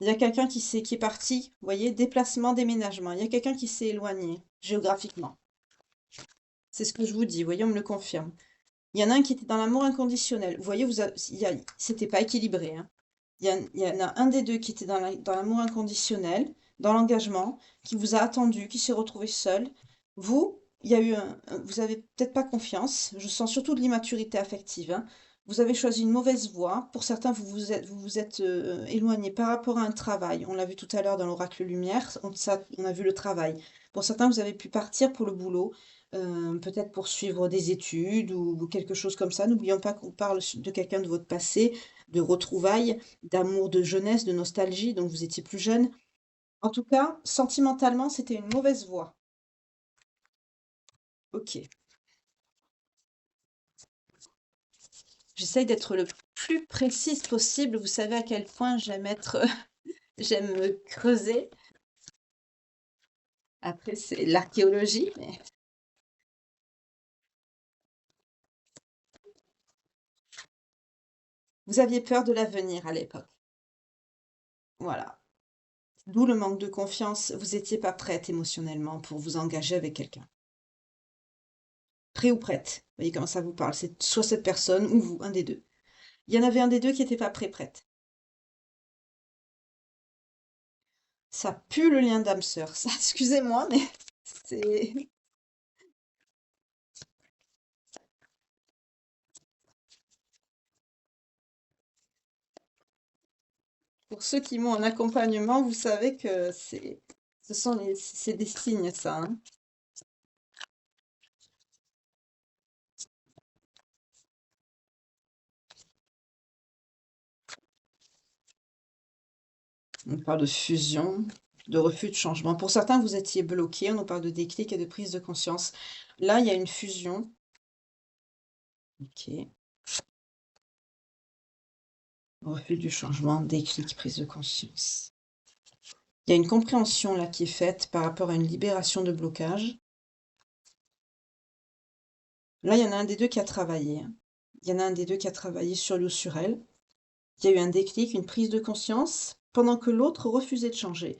Il y a quelqu'un qui est parti, vous voyez, déplacement, déménagement. Il y a quelqu'un qui s'est éloigné géographiquement. C'est ce que je vous dis, vous voyez, on me le confirme. Il y en a un qui était dans l'amour inconditionnel. Vous voyez, c'était pas équilibré, hein. Il y en a un des deux qui était dans l'amour inconditionnel, dans l'engagement, qui vous a attendu, qui s'est retrouvé seul. Vous, il y a eu vous avez peut-être pas confiance. Je sens surtout de l'immaturité affective, hein. Vous avez choisi une mauvaise voie. Pour certains, vous vous êtes éloigné par rapport à un travail. On l'a vu tout à l'heure dans l'oracle lumière. On a vu le travail. Pour certains, vous avez pu partir pour le boulot, peut-être pour suivre des études ou quelque chose comme ça. N'oublions pas qu'on parle de quelqu'un de votre passé, de retrouvailles, d'amour de jeunesse, de nostalgie, donc vous étiez plus jeune. En tout cas, sentimentalement, c'était une mauvaise voie. Ok. J'essaye d'être le plus précise possible. Vous savez à quel point j'aime être, j'aime me creuser. Après, c'est l'archéologie, mais vous aviez peur de l'avenir à l'époque. Voilà. D'où le manque de confiance. Vous n'étiez pas prête émotionnellement pour vous engager avec quelqu'un. Prêt ou prête. Vous voyez comment ça vous parle. C'est soit cette personne ou vous, un des deux. Il y en avait un des deux qui n'était pas prêt, prête. Ça pue le lien d'âme sœur, ça, excusez-moi, mais c'est pour ceux qui m'ont en accompagnement, vous savez que c'est des signes, ça, hein. On parle de fusion, de refus de changement. Pour certains, vous étiez bloqués, on nous parle de déclic et de prise de conscience. Là, il y a une fusion. Ok. Refus du changement, déclic, prise de conscience. Il y a une compréhension là qui est faite par rapport à une libération de blocage. Là, il y en a un des deux qui a travaillé, hein. Il y en a un des deux qui a travaillé sur lui ou sur elle. Il y a eu un déclic, une prise de conscience, pendant que l'autre refusait de changer.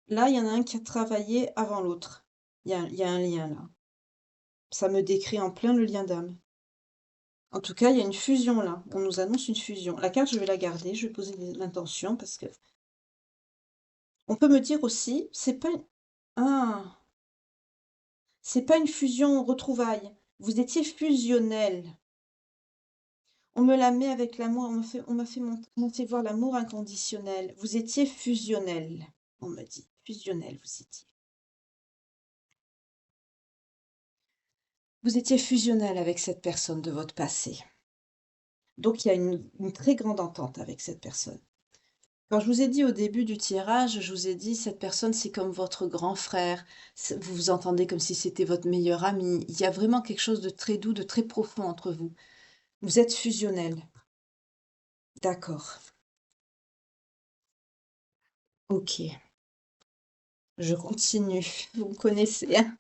Là, il y en a un qui a travaillé avant l'autre. Il y a un lien là. Ça me décrit en plein le lien d'âme. En tout cas, il y a une fusion là. On nous annonce une fusion. La carte, je vais la garder. Je vais poser l'intention parce que on peut me dire aussi, ah, c'est pas une fusion retrouvaille. Vous étiez fusionnel. On me la met avec l'amour. On m'a fait voir l'amour inconditionnel. Vous étiez fusionnel. On me dit fusionnel. Vous étiez. Vous étiez fusionnel avec cette personne de votre passé. Donc il y a une très grande entente avec cette personne. Quand je vous ai dit au début du tirage, je vous ai dit, cette personne, c'est comme votre grand frère. Vous vous entendez comme si c'était votre meilleur ami. Il y a vraiment quelque chose de très doux, de très profond entre vous. Vous êtes fusionnel. D'accord. Ok. Je continue. Vous me connaissez, hein.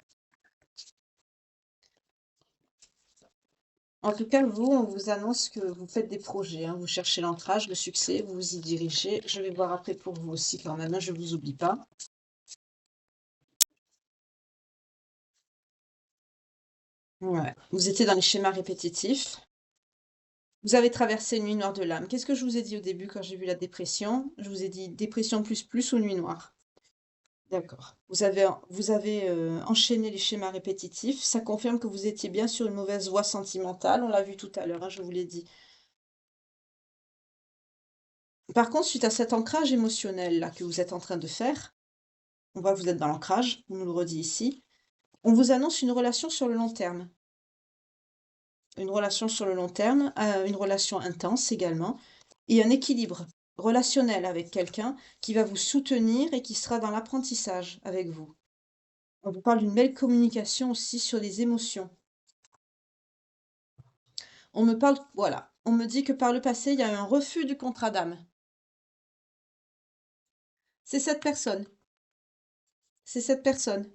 En tout cas, vous, on vous annonce que vous faites des projets, hein. Vous cherchez l'ancrage, le succès, vous vous y dirigez. Je vais voir après pour vous aussi quand même, hein, je ne vous oublie pas. Ouais. Vous étiez dans les schémas répétitifs. Vous avez traversé une nuit noire de l'âme. Qu'est-ce que je vous ai dit au début quand j'ai vu la dépression? Je vous ai dit dépression plus plus ou nuit noire. D'accord. Vous avez enchaîné les schémas répétitifs. Ça confirme que vous étiez bien sur une mauvaise voie sentimentale. On l'a vu tout à l'heure, hein, je vous l'ai dit. Par contre, suite à cet ancrage émotionnel là que vous êtes en train de faire, on voit que vous êtes dans l'ancrage, on nous le redit ici. On vous annonce une relation sur le long terme. Une relation sur le long terme, une relation intense également, et un équilibre relationnel avec quelqu'un qui va vous soutenir et qui sera dans l'apprentissage avec vous. On vous parle d'une belle communication aussi sur les émotions. On me parle, voilà, on me dit que par le passé, il y a eu un refus du contrat d'âme. C'est cette personne. C'est cette personne.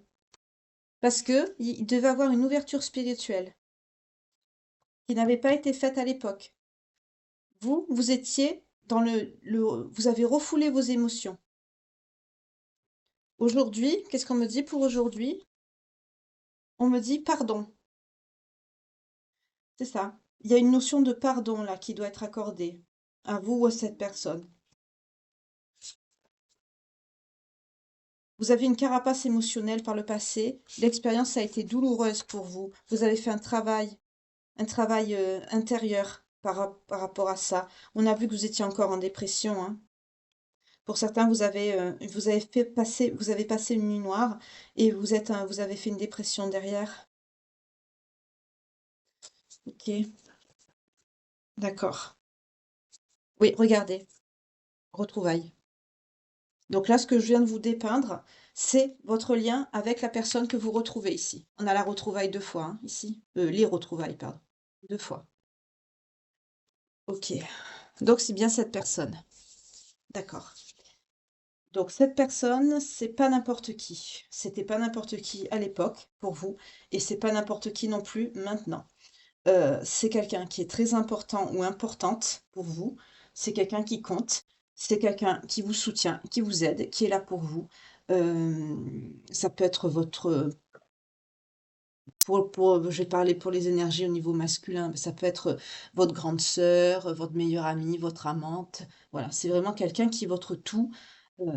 Parce que il devait avoir une ouverture spirituelle qui n'avait pas été faite à l'époque. Vous, vous étiez dans vous avez refoulé vos émotions. Aujourd'hui, qu'est-ce qu'on me dit pour aujourd'hui? On me dit pardon. C'est ça. Il y a une notion de pardon là qui doit être accordée à vous ou à cette personne. Vous avez une carapace émotionnelle par le passé. L'expérience a été douloureuse pour vous. Vous avez fait un travail intérieur par rapport à ça. On a vu que vous étiez encore en dépression, hein. Pour certains, vous avez passé une nuit noire et vous avez fait une dépression derrière. Ok, d'accord. Oui, regardez, retrouvailles. Donc là, ce que je viens de vous dépeindre, c'est votre lien avec la personne que vous retrouvez ici. On a la retrouvaille deux fois, hein, ici. Les retrouvailles, pardon. Deux fois. Ok. Donc c'est bien cette personne. D'accord. Donc cette personne, c'est pas n'importe qui. C'était pas n'importe qui à l'époque pour vous, et c'est pas n'importe qui non plus maintenant. C'est quelqu'un qui est très important ou importante pour vous. C'est quelqu'un qui compte. C'est quelqu'un qui vous soutient, qui vous aide, qui est là pour vous. Ça peut être je vais parler pour les énergies au niveau masculin, mais ça peut être votre grande sœur, votre meilleure amie, votre amante. Voilà, c'est vraiment quelqu'un qui est votre tout.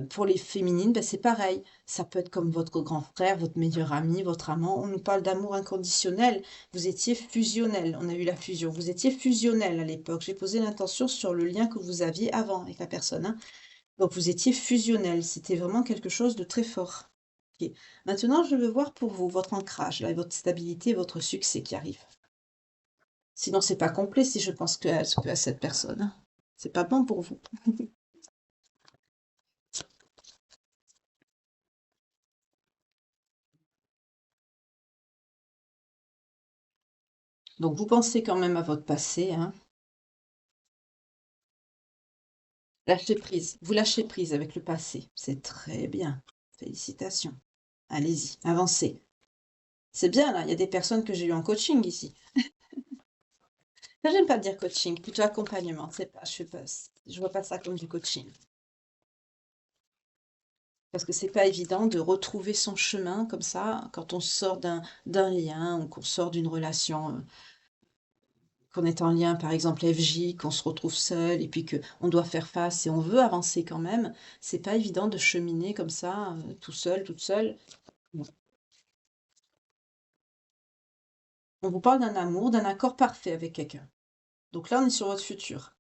Pour les féminines, ben, c'est pareil. Ça peut être comme votre grand frère, votre meilleur ami, votre amant. On nous parle d'amour inconditionnel. Vous étiez fusionnel. On a eu la fusion. Vous étiez fusionnel à l'époque. J'ai posé l'intention sur le lien que vous aviez avant avec la personne, hein. Donc vous étiez fusionnel. C'était vraiment quelque chose de très fort. Ok. Maintenant, je veux voir pour vous votre ancrage, là, et votre stabilité, et votre succès qui arrive. Sinon, c'est pas complet si je pense que à cette personne, hein. C'est pas bon pour vous. Donc vous pensez quand même à votre passé, hein. Lâchez prise. Vous lâchez prise avec le passé. C'est très bien. Félicitations. Allez-y, avancez. C'est bien là, il y a des personnes que j'ai eues en coaching ici. J'aime pas dire coaching, plutôt accompagnement. C'est pas, je vois pas ça comme du coaching. Parce que c'est pas évident de retrouver son chemin comme ça quand on sort d'un lien ou qu'on sort d'une relation, qu'on est en lien, par exemple FJ, qu'on se retrouve seul et puis que on doit faire face et on veut avancer quand même. C'est pas évident de cheminer comme ça, tout seul, toute seule. Bon. On vous parle d'un amour, d'un accord parfait avec quelqu'un. Donc là, on est sur votre futur.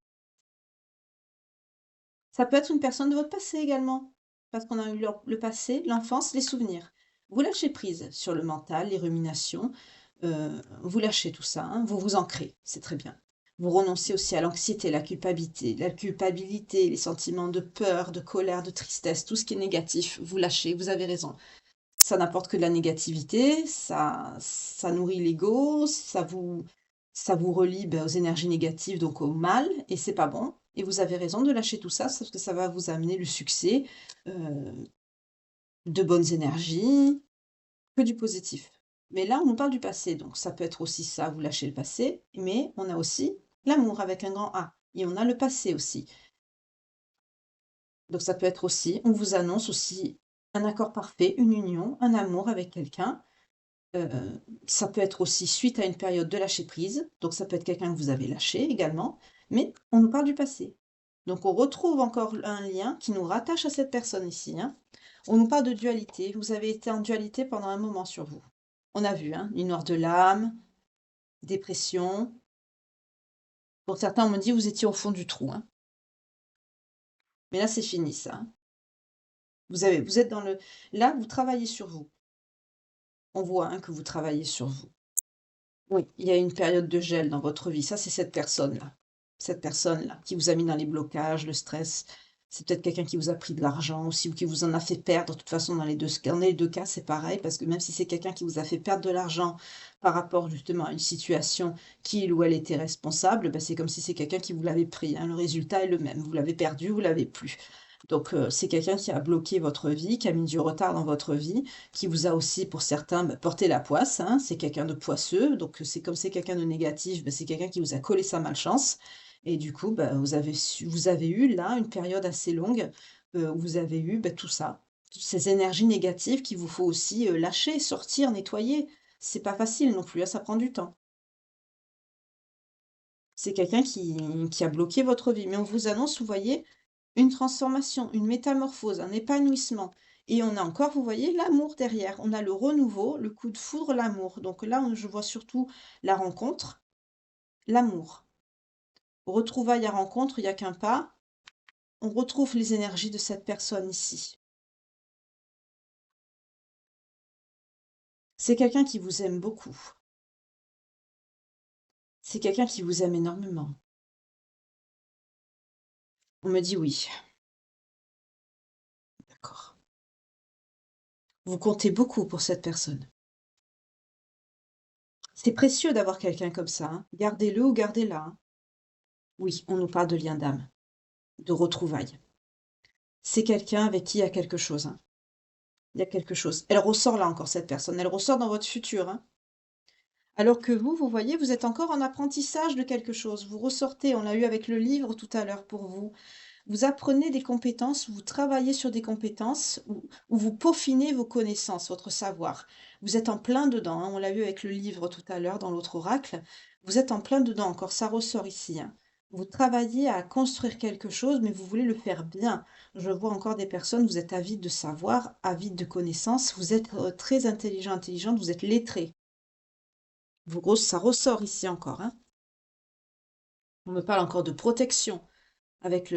Ça peut être une personne de votre passé également, parce qu'on a eu le passé, l'enfance, les souvenirs. Vous lâchez prise sur le mental, les ruminations, vous lâchez tout ça, hein, vous vous ancrez, c'est très bien. Vous renoncez aussi à l'anxiété, la culpabilité, les sentiments de peur, de colère, de tristesse, tout ce qui est négatif, vous lâchez, vous avez raison. Ça n'apporte que de la négativité, ça nourrit l'ego, ça vous relie aux énergies négatives, donc au mal, et c'est pas bon. Et vous avez raison de lâcher tout ça, parce que ça va vous amener le succès, de bonnes énergies, que du positif. Mais là, on nous parle du passé, donc ça peut être aussi ça, vous lâchez le passé, mais on a aussi l'amour avec un grand A, et on a le passé aussi. Donc ça peut être aussi, on vous annonce aussi un accord parfait, une union, un amour avec quelqu'un. Ça peut être aussi suite à une période de lâcher prise, donc ça peut être quelqu'un que vous avez lâché également, mais on nous parle du passé. Donc on retrouve encore un lien qui nous rattache à cette personne ici, hein. On nous parle de dualité. Vous avez été en dualité pendant un moment sur vous. On a vu, hein, une noire de l'âme, dépression. Pour certains, on me dit vous étiez au fond du trou, hein. Mais là, c'est fini ça, hein. Vous êtes dans le. Là, vous travaillez sur vous. On voit, hein, que vous travaillez sur vous. Oui, il y a une période de gel dans votre vie. Ça, c'est cette personne-là. Cette personne-là qui vous a mis dans les blocages, le stress. C'est peut-être quelqu'un qui vous a pris de l'argent aussi ou qui vous en a fait perdre. De toute façon, dans les deux cas, c'est pareil parce que même si c'est quelqu'un qui vous a fait perdre de l'argent par rapport justement à une situation qu'il ou elle était responsable, ben, c'est comme si c'est quelqu'un qui vous l'avait pris, hein. Le résultat est le même. Vous l'avez perdu, vous l'avez plus. Donc, c'est quelqu'un qui a bloqué votre vie, qui a mis du retard dans votre vie, qui vous a aussi, pour certains, bah, porté la poisse, hein. C'est quelqu'un de poisseux, donc c'est comme c'est quelqu'un de négatif, bah, c'est quelqu'un qui vous a collé sa malchance et du coup, bah, vous avez eu là une période assez longue, où vous avez eu, bah, tout ça, toutes ces énergies négatives qu'il vous faut aussi, lâcher, sortir, nettoyer. C'est pas facile non plus, hein, ça prend du temps. C'est quelqu'un qui a bloqué votre vie, mais on vous annonce, vous voyez, une transformation, une métamorphose, un épanouissement et on a encore, vous voyez, l'amour derrière. On a le renouveau, le coup de foudre, l'amour. Donc là, je vois surtout la rencontre, l'amour. Retrouvailles à rencontre, il y a qu'un pas. On retrouve les énergies de cette personne ici. C'est quelqu'un qui vous aime beaucoup. C'est quelqu'un qui vous aime énormément. On me dit oui. D'accord. Vous comptez beaucoup pour cette personne. C'est précieux d'avoir quelqu'un comme ça, hein. Gardez-le ou gardez-la, hein. Oui, on nous parle de lien d'âme, de retrouvailles. C'est quelqu'un avec qui il y a quelque chose, hein. Il y a quelque chose. Elle ressort là encore, cette personne. Elle ressort dans votre futur, hein. Alors que vous, vous voyez, vous êtes encore en apprentissage de quelque chose. Vous ressortez, on l'a eu avec le livre tout à l'heure pour vous. Vous apprenez des compétences, vous travaillez sur des compétences où vous peaufinez vos connaissances, votre savoir. Vous êtes en plein dedans, hein, on l'a vu avec le livre tout à l'heure dans l'autre oracle. Vous êtes en plein dedans encore, ça ressort ici, hein. Vous travaillez à construire quelque chose, mais vous voulez le faire bien. Je vois encore des personnes, vous êtes avides de savoir, avides de connaissances, vous êtes très intelligent, intelligente, vous êtes lettré. Ça ressort ici encore, hein. On me parle encore de protection avec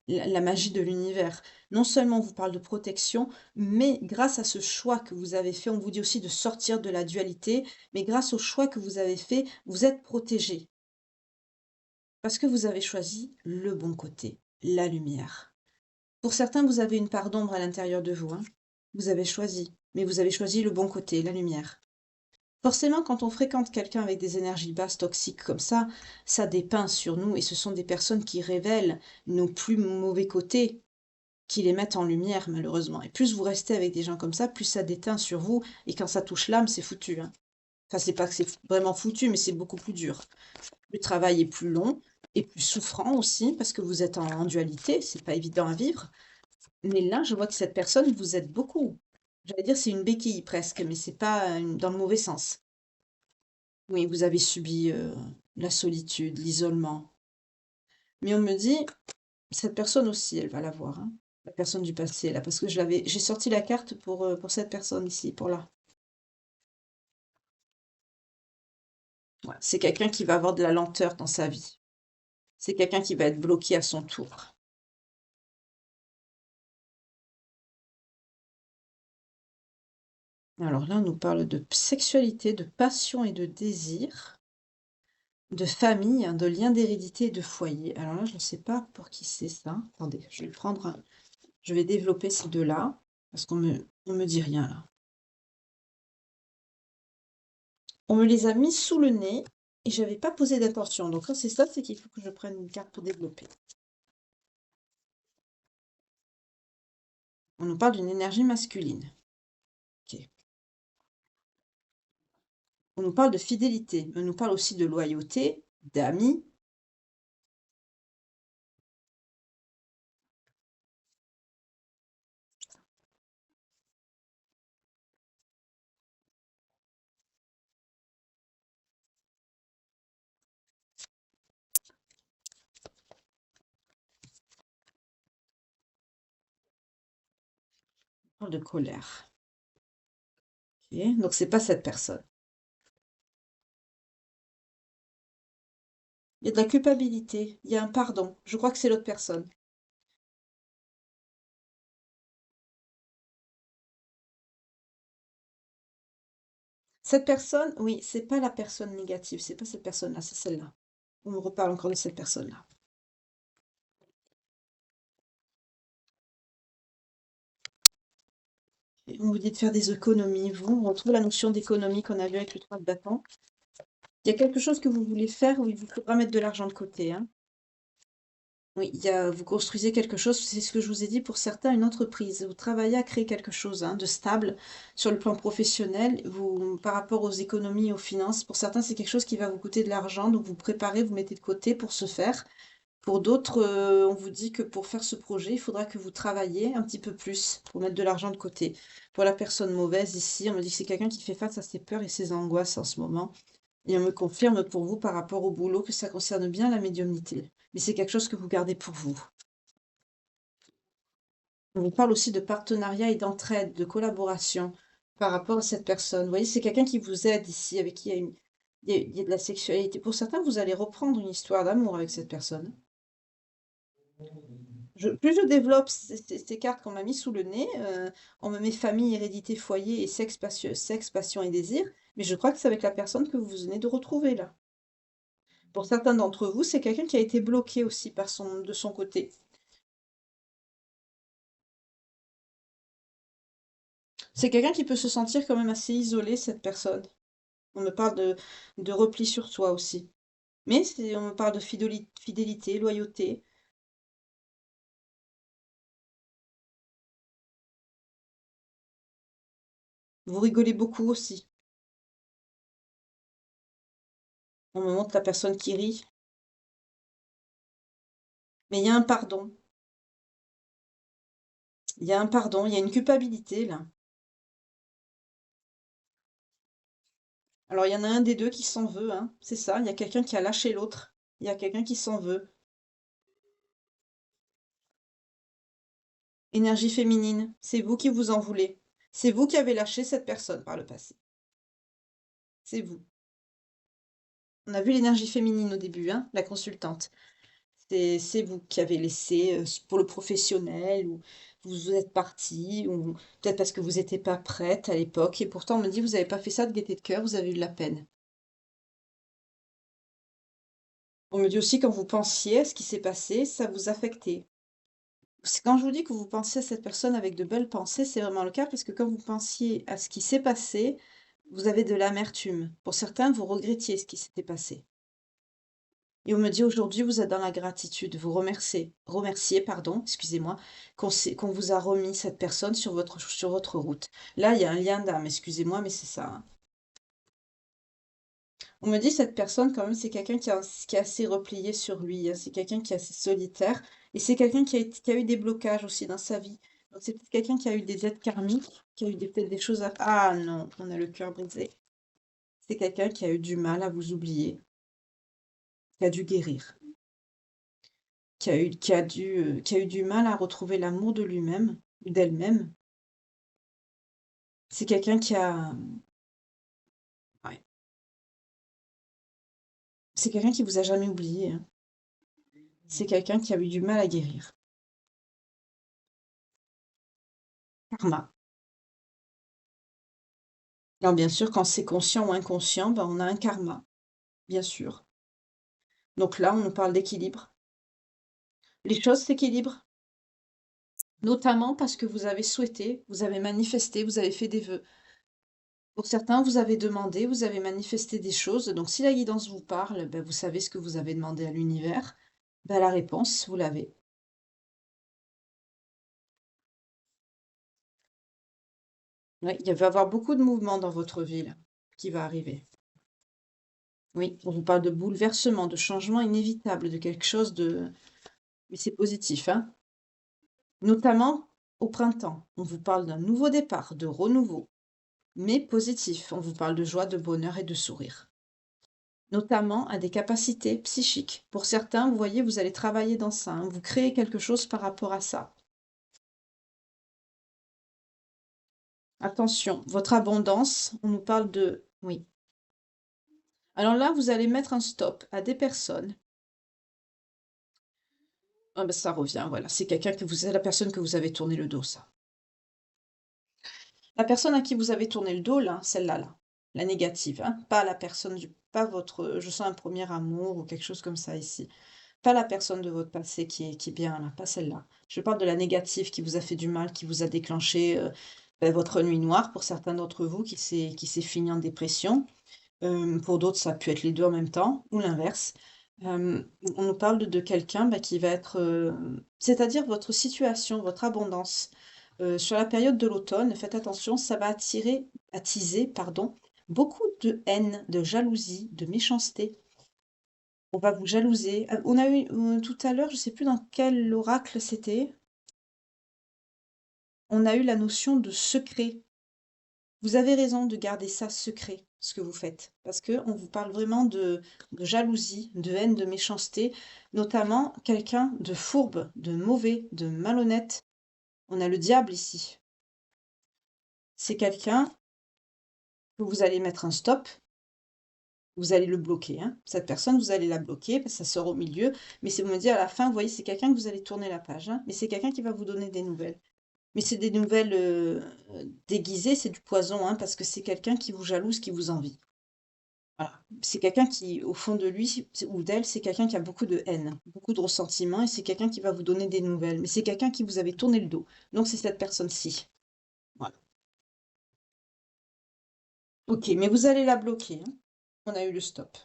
la magie de l'univers. Non seulement on vous parle de protection, mais grâce à ce choix que vous avez fait, on vous dit aussi de sortir de la dualité, mais grâce au choix que vous avez fait, vous êtes protégé. Parce que vous avez choisi le bon côté, la lumière. Pour certains, vous avez une part d'ombre à l'intérieur de vous, hein. Vous avez choisi, mais vous avez choisi le bon côté, la lumière. Forcément, quand on fréquente quelqu'un avec des énergies basses, toxiques comme ça dépeint sur nous et ce sont des personnes qui révèlent nos plus mauvais côtés, qui les mettent en lumière malheureusement. Et plus vous restez avec des gens comme ça, plus ça déteint sur vous et quand ça touche l'âme, c'est foutu, hein. Enfin, c'est pas que c'est vraiment foutu, mais c'est beaucoup plus dur. Le travail est plus long et plus souffrant aussi parce que vous êtes en dualité, c'est pas évident à vivre. Mais là, je vois que cette personne vous aide beaucoup. J'allais dire c'est une béquille presque, mais c'est pas dans le mauvais sens. Oui, vous avez subi la solitude, l'isolement. Mais on me dit, cette personne aussi, elle va la voir, hein. La personne du passé, là, parce que j'ai sorti la carte pour cette personne ici, pour là. Voilà. C'est quelqu'un qui va avoir de la lenteur dans sa vie. C'est quelqu'un qui va être bloqué à son tour. Alors là, on nous parle de sexualité, de passion et de désir, de famille, hein, de lien d'hérédité et de foyer. Alors là, je ne sais pas pour qui c'est ça. Attendez, je vais le prendre. Je vais développer ces deux-là, parce on me dit rien là. On me les a mis sous le nez et j'avais pas posé d'attention. Donc quand c'est ça, c'est qu'il faut que je prenne une carte pour développer. On nous parle d'une énergie masculine. Ok. On nous parle de fidélité, mais on nous parle aussi de loyauté, d'amis. On parle de colère. Ok. Donc c'est pas cette personne. Il y a de la culpabilité, il y a un pardon. Je crois que c'est l'autre personne. Cette personne, oui, c'est pas la personne négative, c'est pas cette personne-là, c'est celle-là. On me reparle encore de cette personne-là. Et on vous dit de faire des économies. Vous, on retrouve la notion d'économie qu'on a vue avec le 3 de bâton. Il y a quelque chose que vous voulez faire où il vous faudra mettre de l'argent de côté, hein. Oui, vous construisez quelque chose, c'est ce que je vous ai dit pour certains, une entreprise. Vous travaillez à créer quelque chose, hein, de stable sur le plan professionnel. Par rapport aux économies, aux finances, pour certains, c'est quelque chose qui va vous coûter de l'argent, donc vous préparez, vous mettez de côté pour ce faire. Pour d'autres, on vous dit que pour faire ce projet, il faudra que vous travailliez un petit peu plus pour mettre de l'argent de côté. Pour la personne mauvaise ici, on me dit que c'est quelqu'un qui fait face à ses peurs et ses angoisses en ce moment. Et on me confirme pour vous par rapport au boulot que ça concerne bien la médiumnité. Mais c'est quelque chose que vous gardez pour vous. On vous parle aussi de partenariat et d'entraide, de collaboration par rapport à cette personne. Vous voyez, c'est quelqu'un qui vous aide ici, avec qui il y a de la sexualité. Pour certains, vous allez reprendre une histoire d'amour avec cette personne. Plus je développe ces cartes qu'on m'a mis sous le nez, on me met famille, hérédité, foyer et sexe, passion et désir, mais je crois que c'est avec la personne que vous venez de retrouver là. Pour certains d'entre vous, c'est quelqu'un qui a été bloqué aussi de son côté. C'est quelqu'un qui peut se sentir quand même assez isolé, cette personne. On me parle de repli sur soi aussi. Mais on me parle de fidélité, loyauté. Vous rigolez beaucoup aussi. On me montre la personne qui rit. Mais il y a un pardon. Il y a un pardon, il y a une culpabilité là. Alors il y en a un des deux qui s'en veut, hein. C'est ça, il y a quelqu'un qui a lâché l'autre. Il y a quelqu'un qui s'en veut. Énergie féminine, c'est vous qui vous en voulez. C'est vous qui avez lâché cette personne par le passé. C'est vous. On a vu l'énergie féminine au début, hein, la consultante. C'est vous qui avez laissé pour le professionnel, ou vous êtes parti, ou peut-être parce que vous n'étiez pas prête à l'époque, et pourtant on me dit vous n'avez pas fait ça de gaieté de cœur, vous avez eu de la peine. On me dit aussi quand vous pensiez à ce qui s'est passé, ça vous affectait. Quand je vous dis que vous pensez à cette personne avec de belles pensées, c'est vraiment le cas parce que quand vous pensiez à ce qui s'est passé, vous avez de l'amertume. Pour certains, vous regrettiez ce qui s'était passé. Et on me dit aujourd'hui, vous êtes dans la gratitude, vous remerciez, pardon, excusez-moi, qu'on vous a remis cette personne sur votre route. Là, il y a un lien d'âme, excusez-moi, mais c'est ça, hein. On me dit cette personne, quand même, c'est quelqu'un qui est assez replié sur lui, hein. C'est quelqu'un qui est assez solitaire. Et c'est quelqu'un qui a eu des blocages aussi dans sa vie. Donc c'est peut-être quelqu'un qui a eu des dettes karmiques, qui a eu peut-être des choses à... Ah non, on a le cœur brisé. C'est quelqu'un qui a eu du mal à vous oublier, qui a dû guérir, qui a eu du mal à retrouver l'amour de lui-même ou d'elle-même. C'est quelqu'un qui a... Ouais. C'est quelqu'un qui vous a jamais oublié, hein. C'est quelqu'un qui a eu du mal à guérir. Karma. Alors bien sûr, quand c'est conscient ou inconscient, ben, on a un karma, bien sûr. Donc là, on nous parle d'équilibre. Les choses s'équilibrent, notamment parce que vous avez souhaité, vous avez manifesté, vous avez fait des vœux. Pour certains, vous avez demandé, vous avez manifesté des choses. Donc si la guidance vous parle, ben, vous savez ce que vous avez demandé à l'univers. Ben, la réponse, vous l'avez. Oui, il va y avoir beaucoup de mouvements dans votre vie là, qui va arriver. Oui, on vous parle de bouleversement, de changement inévitable, de quelque chose de... Mais c'est positif, hein. Notamment au printemps. On vous parle d'un nouveau départ, de renouveau, mais positif. On vous parle de joie, de bonheur et de sourire. Notamment à des capacités psychiques. Pour certains, vous voyez, vous allez travailler dans ça, hein. Vous créez quelque chose par rapport à ça. Attention, votre abondance, on nous parle de... Oui. Alors là, vous allez mettre un stop à des personnes. Ah ben, ça revient, voilà. C'est la personne que vous avez tourné le dos, ça. La personne à qui vous avez tourné le dos, là, celle-là, là, la négative, hein, pas la personne pas votre, je sens un premier amour ou quelque chose comme ça ici. Pas la personne de votre passé qui est bien là, pas celle-là. Je parle de la négative qui vous a fait du mal, qui vous a déclenché ben, votre nuit noire pour certains d'entre vous qui s'est fini en dépression. Pour d'autres, ça a pu être les deux en même temps ou l'inverse. On nous parle de quelqu'un, qui va être, c'est-à-dire votre situation, votre abondance. Sur la période de l'automne, faites attention, ça va attiser, pardon, beaucoup de haine, de jalousie, de méchanceté. On va vous jalouser. On a eu, tout à l'heure, je sais plus dans quel oracle c'était, on a eu la notion de secret. Vous avez raison de garder ça secret, ce que vous faites, parce que on vous parle vraiment de jalousie, de haine, de méchanceté, notamment quelqu'un de fourbe, de mauvais, de malhonnête. On a le diable ici. C'est quelqu'un que vous allez mettre un stop, vous allez le bloquer, hein. Cette personne, vous allez la bloquer, parce que ça sort au milieu, mais c'est vous me dire à la fin, vous voyez, c'est quelqu'un que vous allez tourner la page, hein, mais c'est quelqu'un qui va vous donner des nouvelles. Mais c'est des nouvelles déguisées, c'est du poison, hein, parce que c'est quelqu'un qui vous jalouse, qui vous envie. Voilà. C'est quelqu'un qui, au fond de lui ou d'elle, c'est quelqu'un qui a beaucoup de haine, beaucoup de ressentiment, et c'est quelqu'un qui va vous donner des nouvelles. Mais c'est quelqu'un qui vous avait tourné le dos. Donc c'est cette personne-ci. Voilà. Ok, mais vous allez la bloquer, hein. On a eu le stop.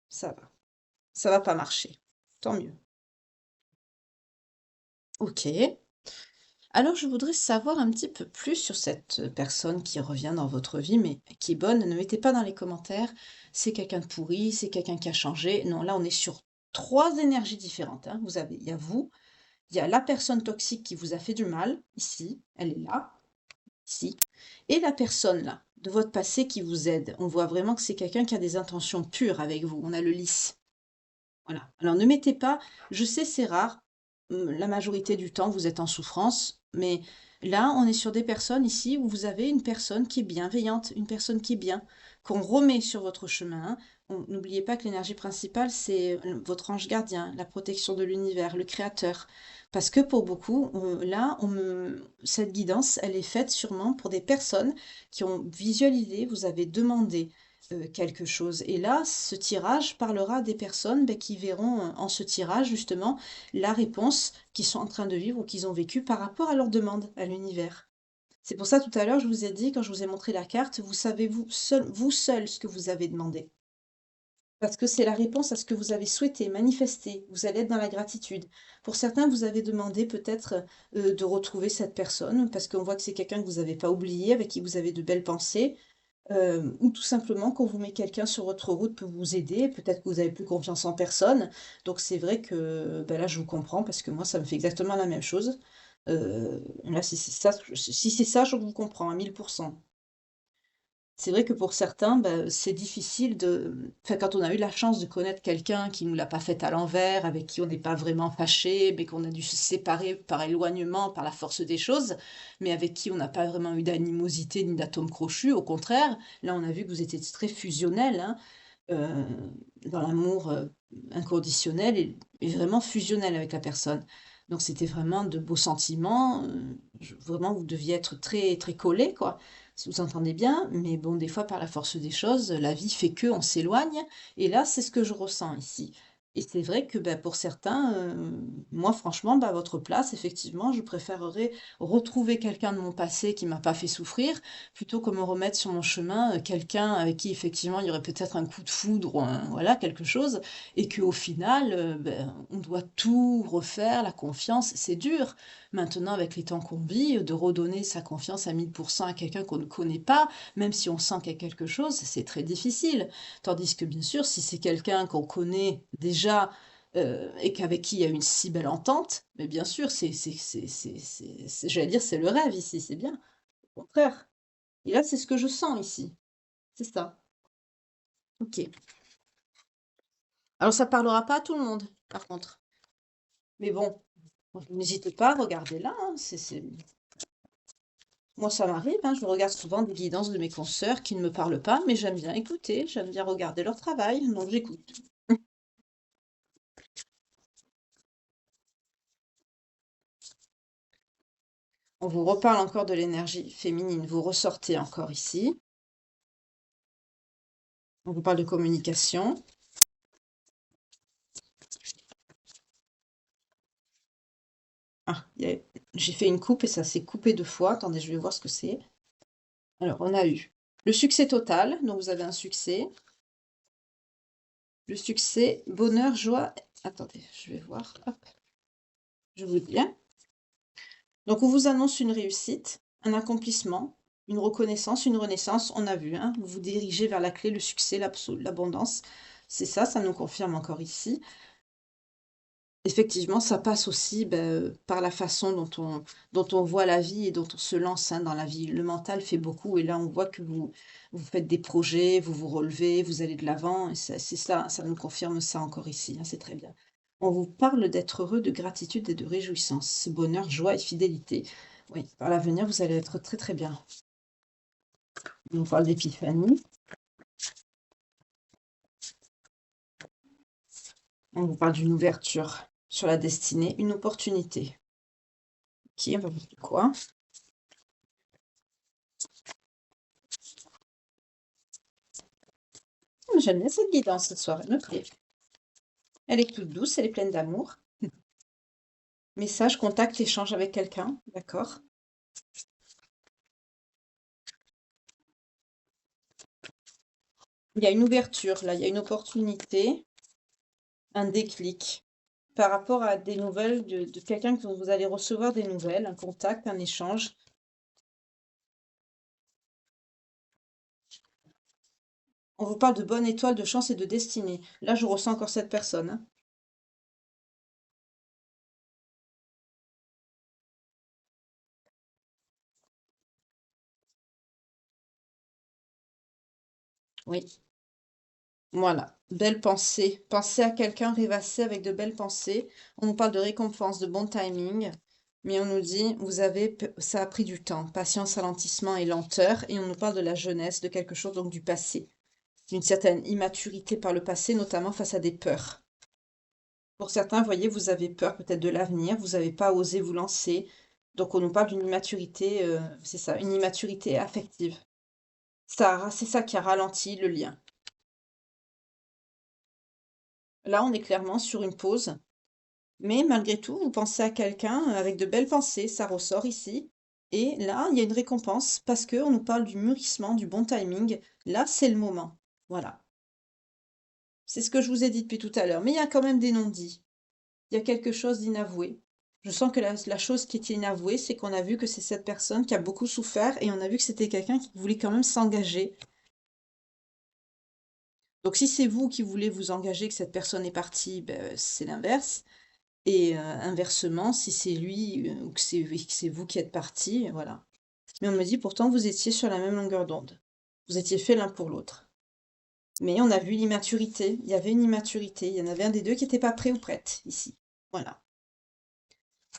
Ça va. Ça va pas marcher. Tant mieux. Ok. Alors je voudrais savoir un petit peu plus sur cette personne qui revient dans votre vie, mais qui est bonne. Ne mettez pas dans les commentaires, c'est quelqu'un de pourri, c'est quelqu'un qui a changé. Non, là on est sur trois énergies différentes, hein. Il y a vous, il y a la personne toxique qui vous a fait du mal, ici, elle est là, ici, et la personne là, de votre passé qui vous aide. On voit vraiment que c'est quelqu'un qui a des intentions pures avec vous. On a le lys. Voilà. Alors ne mettez pas, je sais c'est rare, la majorité du temps vous êtes en souffrance, mais là on est sur des personnes ici où vous avez une personne qui est bienveillante, une personne qui est bien, qu'on remet sur votre chemin. N'oubliez pas que l'énergie principale c'est votre ange gardien, la protection de l'univers, le créateur. Parce que pour beaucoup, là, cette guidance, elle est faite sûrement pour des personnes qui ont visualisé, vous avez demandé quelque chose. Et là, ce tirage parlera à des personnes qui verront en ce tirage justement la réponse qu'ils sont en train de vivre ou qu'ils ont vécu par rapport à leur demande à l'univers. C'est pour ça tout à l'heure, je vous ai dit, quand je vous ai montré la carte, vous savez vous seul ce que vous avez demandé. Parce que c'est la réponse à ce que vous avez souhaité, manifester. Vous allez être dans la gratitude. Pour certains, vous avez demandé peut-être de retrouver cette personne, parce qu'on voit que c'est quelqu'un que vous n'avez pas oublié, avec qui vous avez de belles pensées. Ou tout simplement quand vous met quelqu'un sur votre route pour vous aider, peut-être que vous avez plus confiance en personne. Donc c'est vrai que, là je vous comprends parce que moi ça me fait exactement la même chose. Là si c'est ça, je vous comprends à 1000%. C'est vrai que pour certains, c'est difficile enfin, quand on a eu la chance de connaître quelqu'un qui nous l'a pas fait à l'envers, avec qui on n'est pas vraiment fâché, mais qu'on a dû se séparer par éloignement, par la force des choses, mais avec qui on n'a pas vraiment eu d'animosité ni d'atome crochu, au contraire. Là, on a vu que vous étiez très fusionnels, hein, heu, dans l'amour, inconditionnel et vraiment fusionnel avec la personne. Donc c'était vraiment de beaux sentiments, vraiment vous deviez être très, très collés, quoi. Si vous entendez bien, mais bon, des fois, par la force des choses, la vie fait que on s'éloigne et là, c'est ce que je ressens ici et c'est vrai que, pour certains, moi franchement, à votre place, effectivement, je préférerais retrouver quelqu'un de mon passé qui m'a pas fait souffrir, plutôt que me remettre sur mon chemin, quelqu'un avec qui effectivement il y aurait peut-être un coup de foudre ou voilà, quelque chose et qu'au final, on doit tout refaire, la confiance, c'est dur. Maintenant, avec les temps qu'on vit, de redonner sa confiance à 1000% à quelqu'un qu'on ne connaît pas, même si on sent qu'il y a quelque chose, c'est très difficile. Tandis que bien sûr, si c'est quelqu'un qu'on connaît déjà, et qu'avec qui il y a une si belle entente, mais bien sûr, j'allais dire, c'est le rêve ici, c'est bien. Au contraire. Et là, c'est ce que je sens ici. C'est ça. OK. Alors ça parlera pas à tout le monde, par contre. Mais bon, n'hésitez pas à regarder là, hein, moi, ça m'arrive, hein, je regarde souvent des guidances de mes consoeurs qui ne me parlent pas, mais j'aime bien écouter, j'aime bien regarder leur travail, donc j'écoute. On vous reparle encore de l'énergie féminine, vous ressortez encore ici. On vous parle de communication. Ah, j'ai fait une coupe et ça s'est coupé 2 fois. Attendez, je vais voir ce que c'est. Alors, on a eu le succès total, donc vous avez un succès. Le succès, bonheur, joie. Attendez, je vais voir. Hop, je vous dis, hein. Donc, on vous annonce une réussite, un accomplissement, une reconnaissance, une renaissance. On a vu, hein, vous vous dirigez vers la clé, le succès, l'abondance. C'est ça, ça nous confirme encore ici. Effectivement, ça passe aussi par la façon dont on voit la vie et dont on se lance, hein, dans la vie. Le mental fait beaucoup et là, on voit que vous faites des projets, vous vous relevez, vous allez de l'avant et c'est ça, ça nous confirme ça encore ici, hein, c'est très bien. On vous parle d'être heureux, de gratitude et de réjouissance, bonheur, joie et fidélité. Oui, par l'avenir, vous allez être très très bien. On vous parle d'épiphanie, on vous parle d'une ouverture sur la destinée, une opportunité. Ok, on va voir quoi? J'aime bien cette guidance ce soir, elle me plaît. Elle est toute douce, elle est pleine d'amour. Message, contact, échange avec quelqu'un, d'accord. Il y a une ouverture, là, il y a une opportunité, un déclic par rapport à des nouvelles de quelqu'un dont vous allez recevoir des nouvelles, un contact, un échange. On vous parle de bonne étoile, de chance et de destinée. Là, je ressens encore cette personne, hein. Oui. Voilà, belle pensée. Pensez à quelqu'un, rêvasser avec de belles pensées. On nous parle de récompense, de bon timing, mais on nous dit, ça a pris du temps, patience, ralentissement et lenteur, et on nous parle de la jeunesse, de quelque chose donc du passé, d'une certaine immaturité par le passé, notamment face à des peurs. Pour certains, vous voyez, vous avez peur peut-être de l'avenir, vous n'avez pas osé vous lancer, donc on nous parle d'une immaturité, c'est ça, une immaturité affective. C'est ça qui a ralenti le lien. Là, on est clairement sur une pause. Mais malgré tout, vous pensez à quelqu'un avec de belles pensées, ça ressort ici. Et là, il y a une récompense parce qu'on nous parle du mûrissement, du bon timing. Là, c'est le moment. Voilà. C'est ce que je vous ai dit depuis tout à l'heure. Mais il y a quand même des non-dits. Il y a quelque chose d'inavoué. Je sens que la chose qui était inavouée, c'est qu'on a vu que c'est cette personne qui a beaucoup souffert et on a vu que c'était quelqu'un qui voulait quand même s'engager. Donc si c'est vous qui voulez vous engager, que cette personne est partie, ben, c'est l'inverse. Et inversement, si c'est lui, ou que c'est vous qui êtes partis, voilà. Mais on me dit pourtant vous étiez sur la même longueur d'onde. Vous étiez faits l'un pour l'autre. Mais on a vu l'immaturité. Il y avait une immaturité. Il y en avait un des deux qui n'était pas prêt ou prête ici. Voilà.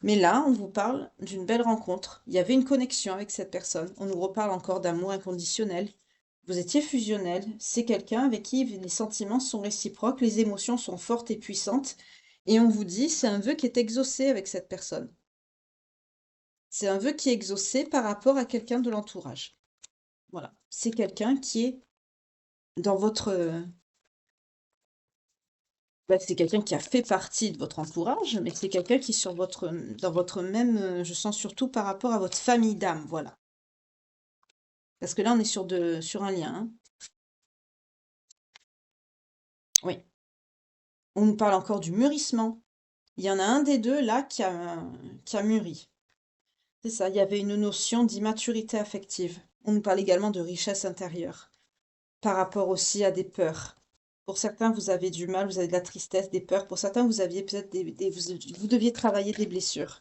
Mais là, on vous parle d'une belle rencontre. Il y avait une connexion avec cette personne. On nous reparle encore d'amour inconditionnel. Vous étiez fusionnel. C'est quelqu'un avec qui les sentiments sont réciproques, les émotions sont fortes et puissantes. Et on vous dit, c'est un vœu qui est exaucé avec cette personne. C'est un vœu qui est exaucé par rapport à quelqu'un de l'entourage. Voilà. C'est quelqu'un qui est dans votre... c'est quelqu'un qui a fait partie de votre entourage, mais c'est quelqu'un qui est dans votre même... je sens surtout par rapport à votre famille d'âme, voilà. Parce que là, on est sur un lien, hein. Oui. On nous parle encore du mûrissement. Il y en a un des deux, là, qui a mûri. C'est ça, il y avait une notion d'immaturité affective. On nous parle également de richesse intérieure, par rapport aussi à des peurs. Pour certains, vous avez du mal, vous avez de la tristesse, des peurs. Pour certains, vous aviez peut-être vous deviez travailler des blessures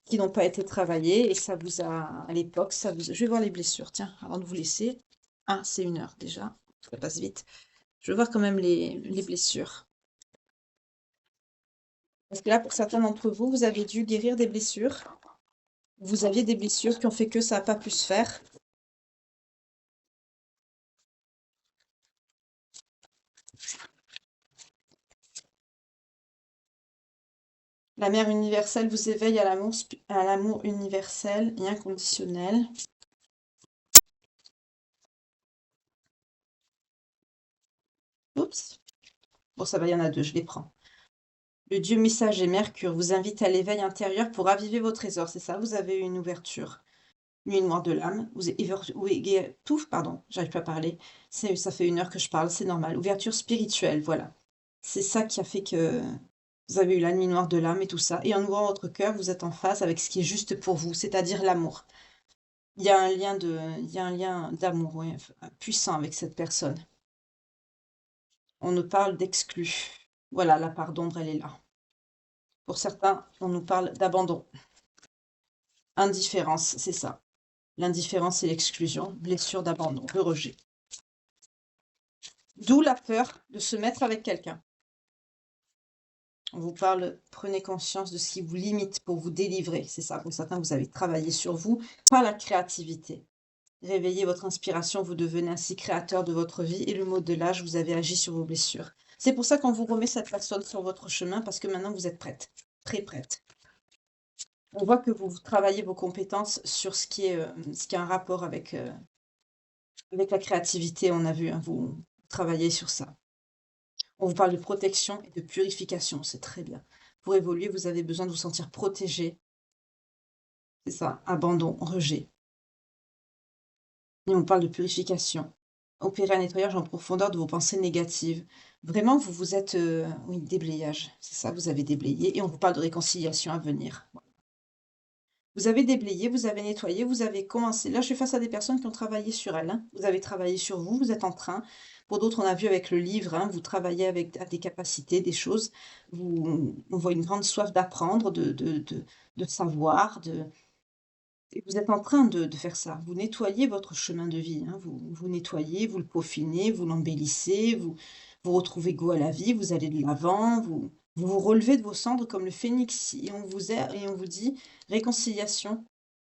qui n'ont pas été travaillées et ça vous a, à l'époque, je vais voir les blessures, tiens, avant de vous laisser. Ah, c'est 1 heure déjà, ça passe vite. Je vais voir quand même les blessures. Parce que là, pour certains d'entre vous, vous avez dû guérir des blessures. Vous aviez des blessures qui ont fait que ça n'a pas pu se faire. La mère universelle vous éveille à l'amour universel et inconditionnel. Oups. Bon, ça va, il y en a 2, je les prends. Le dieu messager Mercure vous invite à l'éveil intérieur pour raviver vos trésors. C'est ça, vous avez une ouverture. Nuit noire de l'âme, tout, pardon, j'arrive pas à parler. Ça fait 1 heure que je parle, c'est normal. Ouverture spirituelle, voilà. C'est ça qui a fait que vous avez eu la nuit noire de l'âme et tout ça. Et en ouvrant votre cœur, vous êtes en phase avec ce qui est juste pour vous, c'est-à-dire l'amour. Il y a un lien d'amour, ouais, puissant avec cette personne. On nous parle d'exclus. Voilà, la part d'ombre, elle est là. Pour certains, on nous parle d'abandon. Indifférence, c'est ça. L'indifférence et l'exclusion, blessure d'abandon, de rejet. D'où la peur de se mettre avec quelqu'un. On vous parle, prenez conscience de ce qui vous limite pour vous délivrer. C'est ça, pour certains, vous avez travaillé sur vous, pas la créativité. Réveillez votre inspiration, vous devenez ainsi créateur de votre vie et le mot de l'âge, vous avez agi sur vos blessures. C'est pour ça qu'on vous remet cette personne sur votre chemin parce que maintenant vous êtes prête, très prête. On voit que vous travaillez vos compétences sur ce qui a un rapport avec la créativité, on a vu, hein, vous travaillez sur ça. On vous parle de protection et de purification, c'est très bien. Pour évoluer, vous avez besoin de vous sentir protégé. C'est ça, abandon, rejet. Et on parle de purification. Opérer un nettoyage en profondeur de vos pensées négatives. Vraiment, vous vous êtes... oui, déblayage. C'est ça, vous avez déblayé. Et on vous parle de réconciliation à venir. Vous avez déblayé, vous avez nettoyé, vous avez commencé. Là, je suis face à des personnes qui ont travaillé sur elles, hein. Vous avez travaillé sur vous, vous êtes en train. Pour d'autres, on a vu avec le livre, hein, vous travaillez avec des capacités, des choses. On voit une grande soif d'apprendre, de savoir, et vous êtes en train de faire ça. Vous nettoyez votre chemin de vie, hein. Vous nettoyez, vous le peaufinez, vous l'embellissez, vous retrouvez goût à la vie, vous allez de l'avant, vous relevez de vos cendres comme le phénix et on vous dit réconciliation.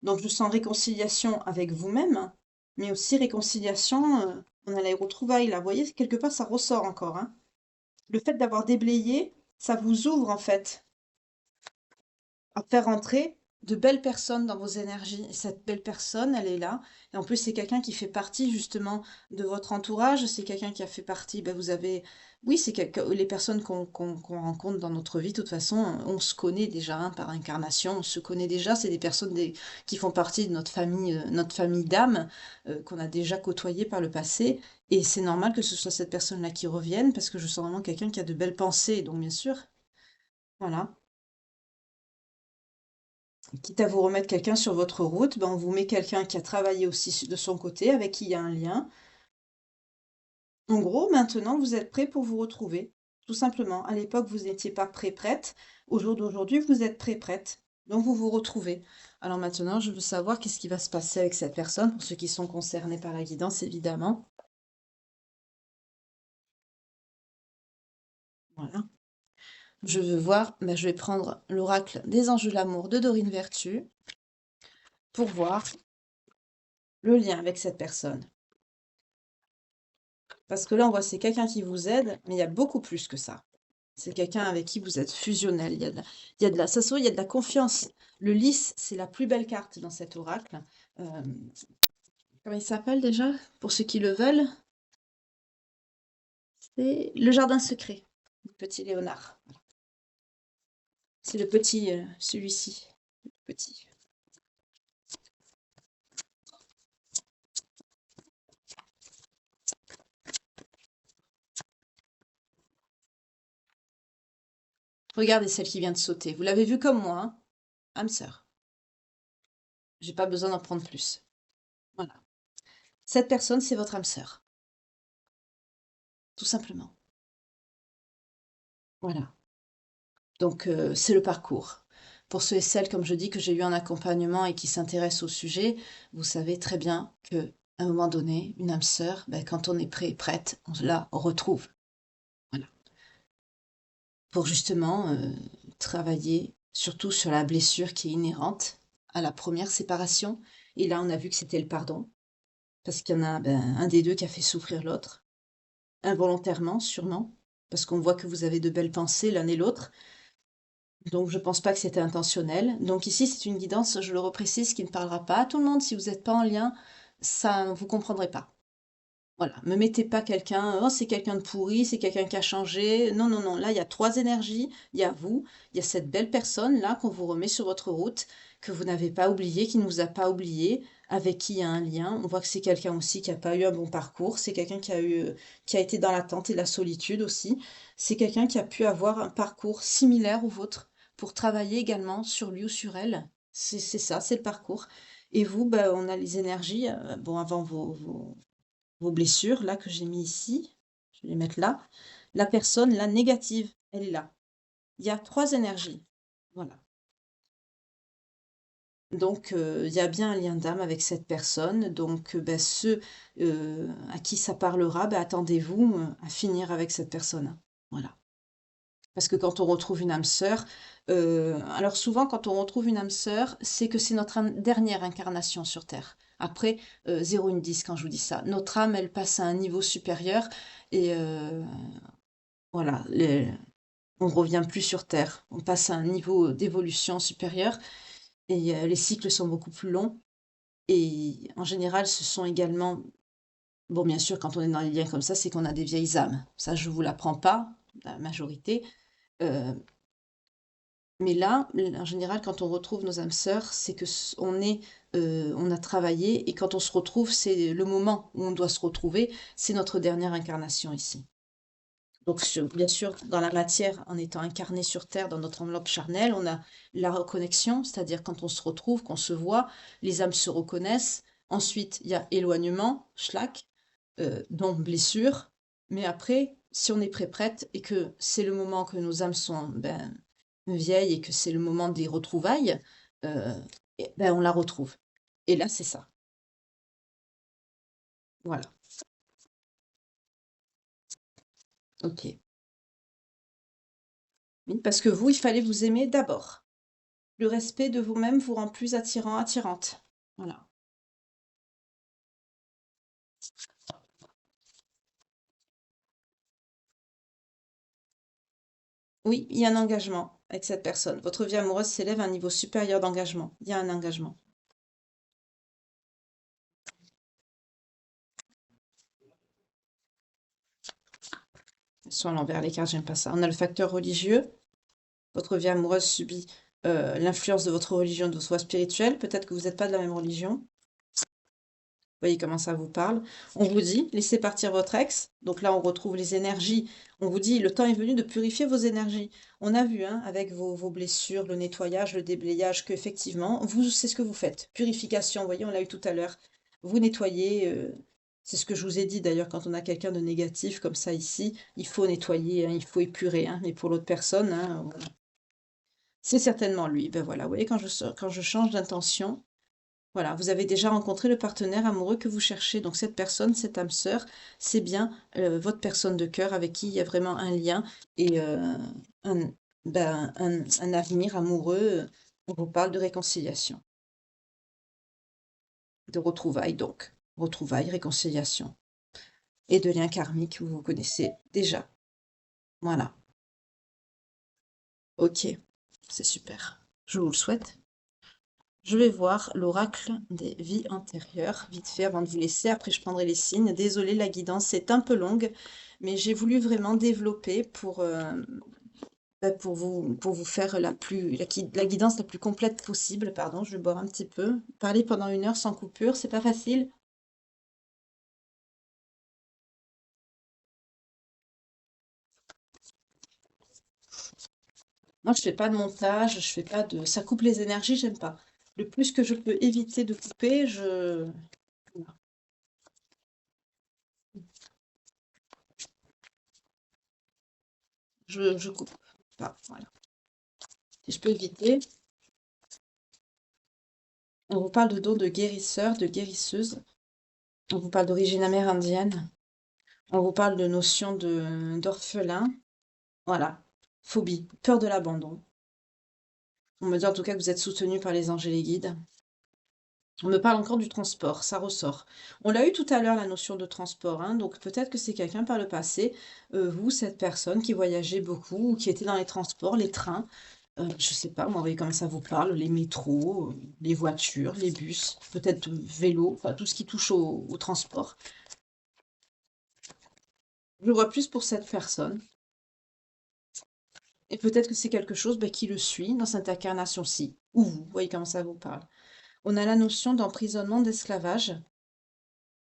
Donc je sens réconciliation avec vous-même, mais aussi réconciliation, on a les retrouvailles là. Vous voyez, quelque part ça ressort encore, hein. Le fait d'avoir déblayé, ça vous ouvre en fait à faire entrer de belles personnes dans vos énergies. Et cette belle personne, elle est là. Et en plus, c'est quelqu'un qui fait partie justement de votre entourage. C'est quelqu'un qui a fait partie. Ben, vous avez, oui, les personnes qu'on rencontre dans notre vie. De toute façon, on se connaît déjà, hein, par incarnation. On se connaît déjà. C'est des personnes qui font partie de notre famille d'âmes qu'on a déjà côtoyées par le passé. Et c'est normal que ce soit cette personne-là qui revienne parce que je sens vraiment quelqu'un qui a de belles pensées. Donc, bien sûr, voilà. Quitte à vous remettre quelqu'un sur votre route, ben on vous met quelqu'un qui a travaillé aussi de son côté, avec qui il y a un lien. En gros, maintenant, vous êtes prêt pour vous retrouver, tout simplement. À l'époque, vous n'étiez pas prêt-prête. Au jour d'aujourd'hui, vous êtes prêt-prête. Donc, vous vous retrouvez. Alors maintenant, je veux savoir qu'est-ce qui va se passer avec cette personne, pour ceux qui sont concernés par la guidance, évidemment. Voilà. Je veux voir, ben, je vais prendre l'oracle des anges de l'amour de Dorine Vertu pour voir le lien avec cette personne. Parce que là, on voit c'est quelqu'un qui vous aide, mais il y a beaucoup plus que ça. C'est quelqu'un avec qui vous êtes fusionnel. Ça se voit, il y a de la confiance. Le lys, c'est la plus belle carte dans cet oracle. Euh, Comment il s'appelle déjà? Pour ceux qui le veulent, c'est le jardin secret, le petit Léonard. C'est le petit, celui-ci, le petit. Regardez celle qui vient de sauter. Vous l'avez vue comme moi, hein? Âme sœur. J'ai pas besoin d'en prendre plus. Voilà. Cette personne, c'est votre âme sœur. Tout simplement. Voilà. Donc, c'est le parcours. Pour ceux et celles, comme je dis, que j'ai eu un accompagnement et qui s'intéressent au sujet, vous savez très bien qu'à un moment donné, une âme sœur, ben, quand on est prêt et prête, on la retrouve. Voilà. Pour justement travailler surtout sur la blessure qui est inhérente à la première séparation. Et là, on a vu que c'était le pardon, parce qu'il y en a un des deux qui a fait souffrir l'autre, involontairement, sûrement, parce qu'on voit que vous avez de belles pensées l'un et l'autre. Donc je pense pas que c'était intentionnel. Donc ici, c'est une guidance, je le reprécise, qui ne parlera pas à tout le monde. Si vous n'êtes pas en lien, ça, vous comprendrez pas. Voilà, me mettez pas quelqu'un, oh c'est quelqu'un de pourri, c'est quelqu'un qui a changé. Non, non, non, là il y a trois énergies. Il y a vous, il y a cette belle personne là qu'on vous remet sur votre route, que vous n'avez pas oublié, qui ne vous a pas oublié, avec qui il y a un lien. On voit que c'est quelqu'un aussi qui n'a pas eu un bon parcours, c'est quelqu'un qui a été dans l'attente et la solitude aussi. C'est quelqu'un qui a pu avoir un parcours similaire au vôtre pour travailler également sur lui ou sur elle. C'est ça, c'est le parcours. Et vous, ben, on a les énergies, bon, avant vos blessures, là, que j'ai mis ici, je vais les mettre là. La personne, la négative, elle est là. Il y a trois énergies. Voilà. Donc, il y a bien un lien d'âme avec cette personne. Donc, ben, ceux à qui ça parlera, ben, attendez-vous à finir avec cette personne. Voilà. Parce que quand on retrouve une âme sœur, alors souvent quand on retrouve une âme sœur, c'est que c'est notre dernière incarnation sur Terre. Après, 0 une 10 quand je vous dis ça. Notre âme, elle passe à un niveau supérieur et voilà, on ne revient plus sur Terre. On passe à un niveau d'évolution supérieur et les cycles sont beaucoup plus longs. Et en général, ce sont également, bon, bien sûr, quand on est dans les liens comme ça, c'est qu'on a des vieilles âmes. Ça, je ne vous l'apprends pas, la majorité. Euh, Mais là, en général, quand on retrouve nos âmes sœurs, c'est que on a travaillé et quand on se retrouve, c'est le moment où on doit se retrouver, c'est notre dernière incarnation ici. Donc, bien sûr, dans la matière, en étant incarné sur Terre, dans notre enveloppe charnelle, on a la reconnexion, c'est-à-dire quand on se retrouve, qu'on se voit, les âmes se reconnaissent. Ensuite, il y a éloignement, schlack, donc blessure. Mais après, si on est prête et que c'est le moment que nos âmes sont ben, vieilles et que c'est le moment des retrouvailles, euh, ben, on la retrouve. Et là, c'est ça. Voilà. Ok. Oui, parce que vous, il fallait vous aimer d'abord. Le respect de vous-même vous rend plus attirant, attirante. Voilà. Oui, il y a un engagement avec cette personne. Votre vie amoureuse s'élève à un niveau supérieur d'engagement. Il y a un engagement. Soit à l'envers, les cartes, j'aime pas ça. On a le facteur religieux. Votre vie amoureuse subit l'influence de votre religion, de votre foi spirituelle. Peut-être que vous n'êtes pas de la même religion. Vous voyez comment ça vous parle. On vous dit, laissez partir votre ex. Donc là, on retrouve les énergies. On vous dit, le temps est venu de purifier vos énergies. On a vu, hein, avec vos blessures, le nettoyage, le déblayage, qu'effectivement, vous, c'est ce que vous faites. Purification, vous voyez, on l'a eu tout à l'heure. Vous nettoyez. C'est ce que je vous ai dit d'ailleurs, quand on a quelqu'un de négatif comme ça ici, il faut nettoyer, hein, il faut épurer. Hein, mais pour l'autre personne, hein, voilà. C'est certainement lui. Ben voilà, vous voyez, quand je change d'intention, voilà, vous avez déjà rencontré le partenaire amoureux que vous cherchez. Donc cette personne, cette âme sœur, c'est bien votre personne de cœur avec qui il y a vraiment un lien et un, un avenir amoureux. On vous parle de réconciliation, de retrouvailles donc. Retrouvailles, réconciliation et de liens karmiques que vous connaissez déjà. Voilà. Ok, c'est super. Je vous le souhaite. Je vais voir l'oracle des vies antérieures, vite fait, avant de vous laisser. Après, je prendrai les signes. Désolée, la guidance est un peu longue, mais j'ai voulu vraiment développer pour vous faire la guidance la plus complète possible. Pardon, je vais boire un petit peu. Parler pendant 1 heure sans coupure, c'est pas facile. Moi, je fais pas de montage, je fais pas de... Ça coupe les énergies, j'aime pas. Le plus que je peux éviter de couper, voilà, je coupe pas. Voilà. Si je peux éviter. On vous parle de dons de guérisseurs, de guérisseuses. On vous parle d'origine amérindienne. On vous parle de notion d'orphelin. Voilà. Phobie, peur de l'abandon. On me dit en tout cas que vous êtes soutenu par les anges et les guides. On me parle encore du transport, ça ressort. On l'a eu tout à l'heure, la notion de transport, hein, donc peut-être que c'est quelqu'un par le passé, vous, cette personne qui voyageait beaucoup, ou qui était dans les transports, les trains, je sais pas, moi, vous voyez comme ça vous parle, les métros, les voitures, les bus, peut-être vélo, enfin tout ce qui touche au transport. Je vois plus pour cette personne. Et peut-être que c'est quelque chose qui le suit dans cette incarnation-ci. Ou vous voyez comment ça vous parle. On a la notion d'emprisonnement, d'esclavage.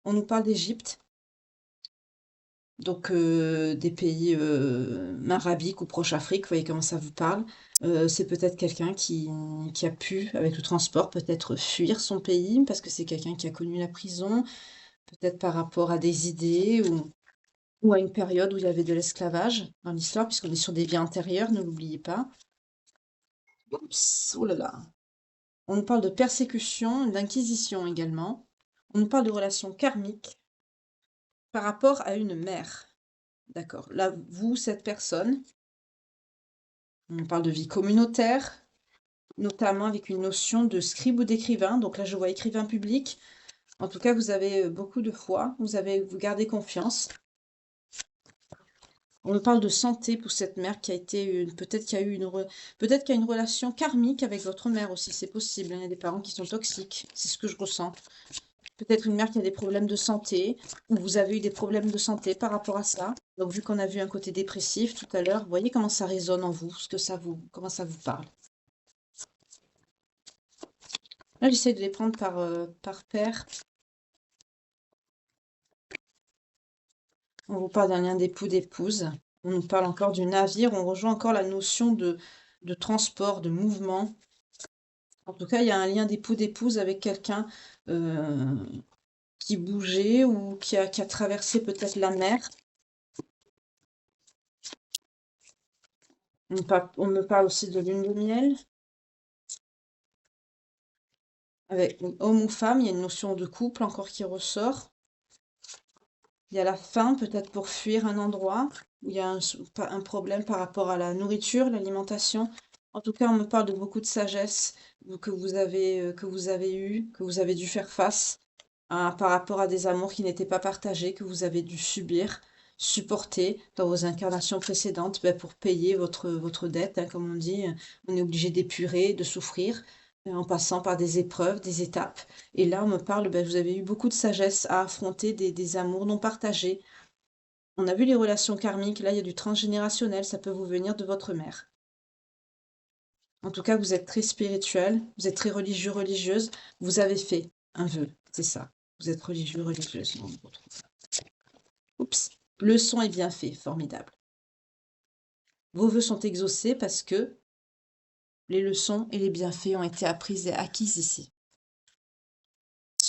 On nous parle d'Égypte, donc des pays arabiques ou Proche-Afrique, vous voyez comment ça vous parle. C'est peut-être quelqu'un qui a pu, avec le transport, peut-être fuir son pays, parce que c'est quelqu'un qui a connu la prison, peut-être par rapport à des idées ou à une période où il y avait de l'esclavage dans l'histoire, puisqu'on est sur des vies antérieures, ne l'oubliez pas. Oups, oh là là. On nous parle de persécution, d'inquisition également. On nous parle de relations karmiques par rapport à une mère. D'accord. Là, vous, cette personne, on parle de vie communautaire, notamment avec une notion de scribe ou d'écrivain. Donc là, je vois écrivain public. En tout cas, vous avez beaucoup de foi, vous gardez confiance. On me parle de santé pour cette mère qui a été peut-être qu'il y a eu peut-être qu'il y a une relation karmique avec votre mère aussi, c'est possible. Il y a des parents qui sont toxiques, c'est ce que je ressens. Peut-être une mère qui a des problèmes de santé, ou vous avez eu des problèmes de santé par rapport à ça. Donc, vu qu'on a vu un côté dépressif tout à l'heure, voyez comment ça résonne en vous, comment ça vous parle. Là, j'essaie de les prendre par paire. On vous parle d'un lien d'époux-d'épouse. On nous parle encore du navire. On rejoint encore la notion de transport, de mouvement. En tout cas, il y a un lien d'époux-d'épouse avec quelqu'un qui bougeait ou qui a traversé peut-être la mer. On me parle aussi de lune de miel. Avec homme ou femme, il y a une notion de couple encore qui ressort. Il y a la faim, peut-être pour fuir un endroit, où il y a un problème par rapport à la nourriture, l'alimentation. En tout cas, on me parle de beaucoup de sagesse que vous avez eu, que vous avez dû faire face par rapport à des amours qui n'étaient pas partagés, que vous avez dû subir, supporter dans vos incarnations précédentes pour payer votre dette, hein, comme on dit. On est obligé d'épurer, de souffrir, en passant par des épreuves, des étapes. Et là, on me parle, vous avez eu beaucoup de sagesse à affronter des amours non partagés. On a vu les relations karmiques, là, il y a du transgénérationnel, ça peut vous venir de votre mère. En tout cas, vous êtes très spirituel, vous êtes très religieux, religieuse, vous avez fait un vœu, c'est ça. Vous êtes religieux, religieuse. Oups, le son est bien fait, formidable. Vos vœux sont exaucés parce que les leçons et les bienfaits ont été apprises et acquises ici.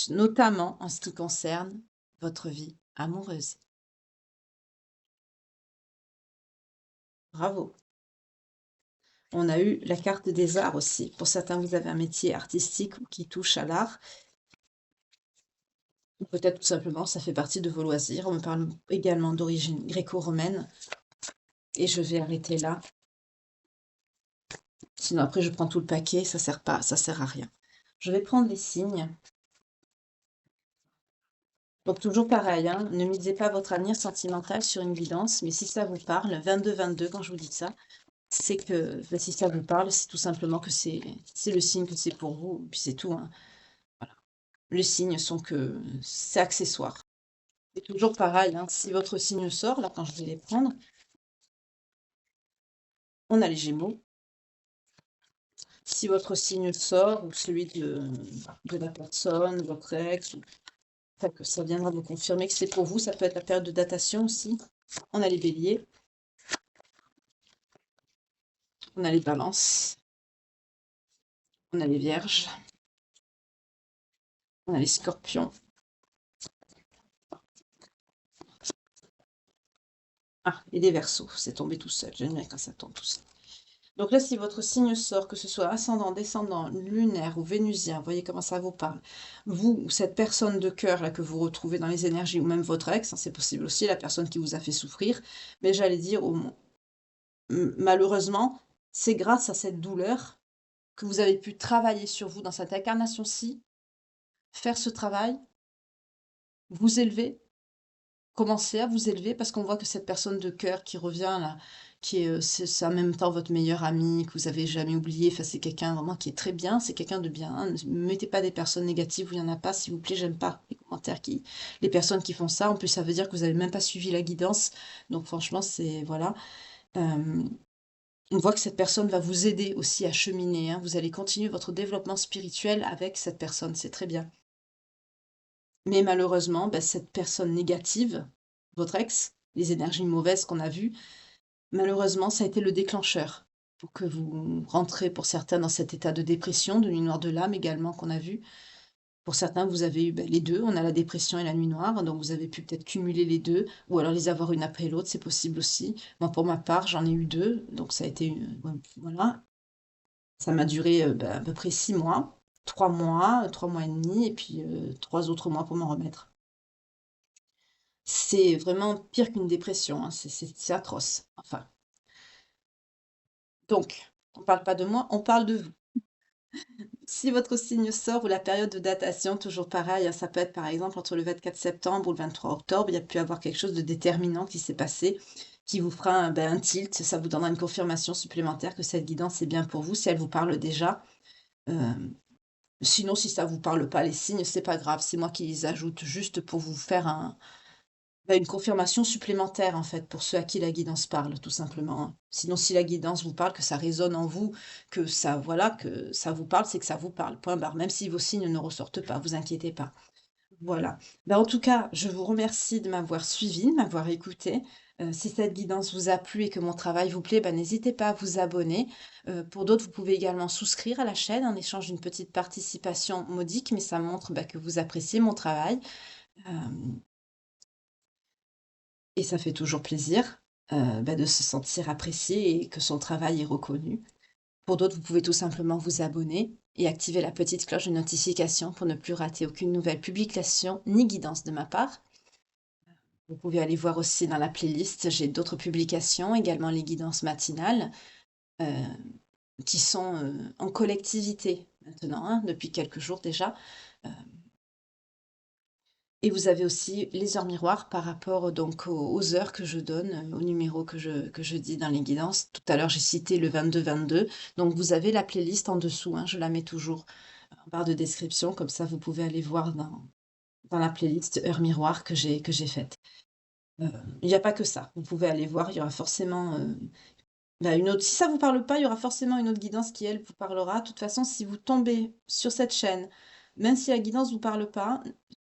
Notamment en ce qui concerne votre vie amoureuse. Bravo. On a eu la carte des arts aussi. Pour certains, vous avez un métier artistique qui touche à l'art. Ou peut-être tout simplement, ça fait partie de vos loisirs. On me parle également d'origine gréco-romaine. Et je vais arrêter là. Sinon, après, je prends tout le paquet. Ça sert à rien. Je vais prendre les signes. Donc, toujours pareil, hein, ne misez pas votre avenir sentimental sur une guidance. Mais si ça vous parle, 22-22, quand je vous dis ça, c'est que si ça vous parle, c'est tout simplement que c'est le signe que c'est pour vous. Puis c'est tout, hein. Voilà. Les signes sont que c'est accessoire. C'est toujours pareil, hein, si votre signe sort, là, quand je vais les prendre, on a les Gémeaux. Si votre signe sort, ou celui de la personne, votre ex, enfin, que ça viendra vous confirmer que c'est pour vous, ça peut être la période de datation aussi. On a les Béliers. On a les Balances. On a les Vierges. On a les Scorpions. Ah, et des Verseaux, c'est tombé tout seul. J'aime bien quand ça tombe tout seul. Donc là, si votre signe sort, que ce soit ascendant, descendant, lunaire ou vénusien, voyez comment ça vous parle. Vous ou cette personne de cœur là que vous retrouvez dans les énergies, ou même votre ex, hein, c'est possible aussi, la personne qui vous a fait souffrir. Mais j'allais dire, malheureusement, c'est grâce à cette douleur que vous avez pu travailler sur vous dans cette incarnation-ci, faire ce travail, vous élever, commencer à vous élever, parce qu'on voit que cette personne de cœur qui revient là, c'est en même temps votre meilleur ami, que vous avez jamais oublié. Enfin, c'est quelqu'un vraiment qui est très bien, c'est quelqu'un de bien, hein. Ne mettez pas des personnes négatives où il y en a pas, s'il vous plaît, j'aime pas les commentaires les personnes qui font ça. En plus, ça veut dire que vous avez même pas suivi la guidance. Donc franchement, c'est voilà. Hem, on voit que cette personne va vous aider aussi à cheminer, hein. Vous allez continuer votre développement spirituel avec cette personne, c'est très bien. Mais malheureusement, bah, cette personne négative, votre ex, les énergies mauvaises qu'on a vues, malheureusement, ça a été le déclencheur pour que vous rentrez, pour certains, dans cet état de dépression, de nuit noire de l'âme également qu'on a vu. Pour certains, vous avez eu, les 2. On a la dépression et la nuit noire, donc vous avez pu peut-être cumuler les 2, ou alors les avoir une après l'autre, c'est possible aussi. Moi, pour ma part, j'en ai eu 2, donc ça a été une voilà, ça m'a duré, à peu près 6 mois, 3 mois et demi et puis, 3 autres mois pour m'en remettre. C'est vraiment pire qu'une dépression, hein, c'est atroce. Enfin, donc on parle pas de moi, on parle de vous. Si votre signe sort ou la période de datation, toujours pareil, hein, ça peut être par exemple entre le 24 septembre ou le 23 octobre, il y a pu avoir quelque chose de déterminant qui s'est passé, qui vous fera un tilt, ça vous donnera une confirmation supplémentaire que cette guidance est bien pour vous, si elle vous parle déjà. Sinon, si ça vous parle pas les signes, c'est pas grave, c'est moi qui les ajoute juste pour vous faire une confirmation supplémentaire, en fait, pour ceux à qui la guidance parle, tout simplement, hein. Sinon, si la guidance vous parle, que ça résonne en vous, que ça, voilà, que ça vous parle, c'est que ça vous parle, point barre. Même si vos signes ne ressortent pas, vous inquiétez pas. Voilà. En tout cas, je vous remercie de m'avoir suivi, de m'avoir écouté. Si cette guidance vous a plu et que mon travail vous plaît, n'hésitez pas à vous abonner. Pour d'autres, vous pouvez également souscrire à la chaîne en échange d'une petite participation modique, mais ça montre que vous appréciez mon travail. Euh, Et ça fait toujours plaisir, de se sentir apprécié et que son travail est reconnu. Pour d'autres, vous pouvez tout simplement vous abonner et activer la petite cloche de notification pour ne plus rater aucune nouvelle publication ni guidance de ma part. Vous pouvez aller voir aussi dans la playlist, j'ai d'autres publications, également les guidances matinales, heu, qui sont, en collectivité maintenant, hein, depuis quelques jours déjà. Heu Et vous avez aussi les heures miroirs par rapport donc aux heures que je donne, aux numéros que je dis dans les guidances. Tout à l'heure, j'ai cité le 22-22, donc vous avez la playlist en dessous, hein, je la mets toujours en barre de description, comme ça vous pouvez aller voir dans la playlist heures miroirs que j'ai faite. Heu, il n'y a pas que ça, vous pouvez aller voir, il y aura forcément, une autre si ça vous parle pas, il y aura forcément une autre guidance qui, elle, vous parlera. De toute façon, si vous tombez sur cette chaîne, même si la guidance vous parle pas,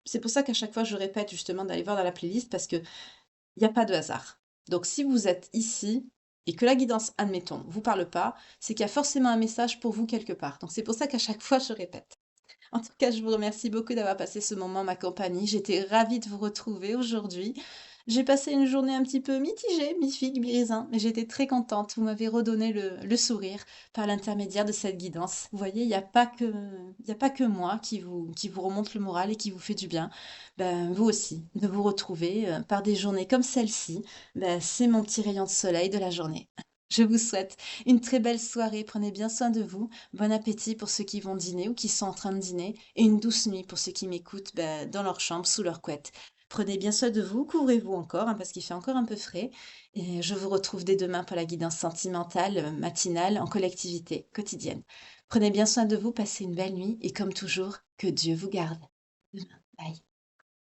c'est pour ça qu'à chaque fois je répète justement d'aller voir dans la playlist parce qu'il y a pas de hasard. Donc si vous êtes ici et que la guidance, admettons, vous parle pas, c'est qu'il y a forcément un message pour vous quelque part. Donc c'est pour ça qu'à chaque fois je répète. En tout cas, je vous remercie beaucoup d'avoir passé ce moment en ma compagnie. J'étais ravie de vous retrouver aujourd'hui. J'ai passé une journée un petit peu mitigée, mi-figue, mi-raisin, mais j'étais très contente. Vous m'avez redonné le sourire par l'intermédiaire de cette guidance. Vous voyez, il y a pas que moi qui vous remonte le moral et qui vous fait du bien. Vous aussi, de vous retrouver par des journées comme celle-ci, c'est mon petit rayon de soleil de la journée. Je vous souhaite une très belle soirée. Prenez bien soin de vous. Bon appétit pour ceux qui vont dîner ou qui sont en train de dîner. Et une douce nuit pour ceux qui m'écoutent dans leur chambre, sous leur couette. Prenez bien soin de vous, couvrez-vous encore, hein, parce qu'il fait encore un peu frais. Et je vous retrouve dès demain pour la guidance sentimentale, matinale, en collectivité, quotidienne. Prenez bien soin de vous, passez une belle nuit et comme toujours, que Dieu vous garde. Demain. Bye.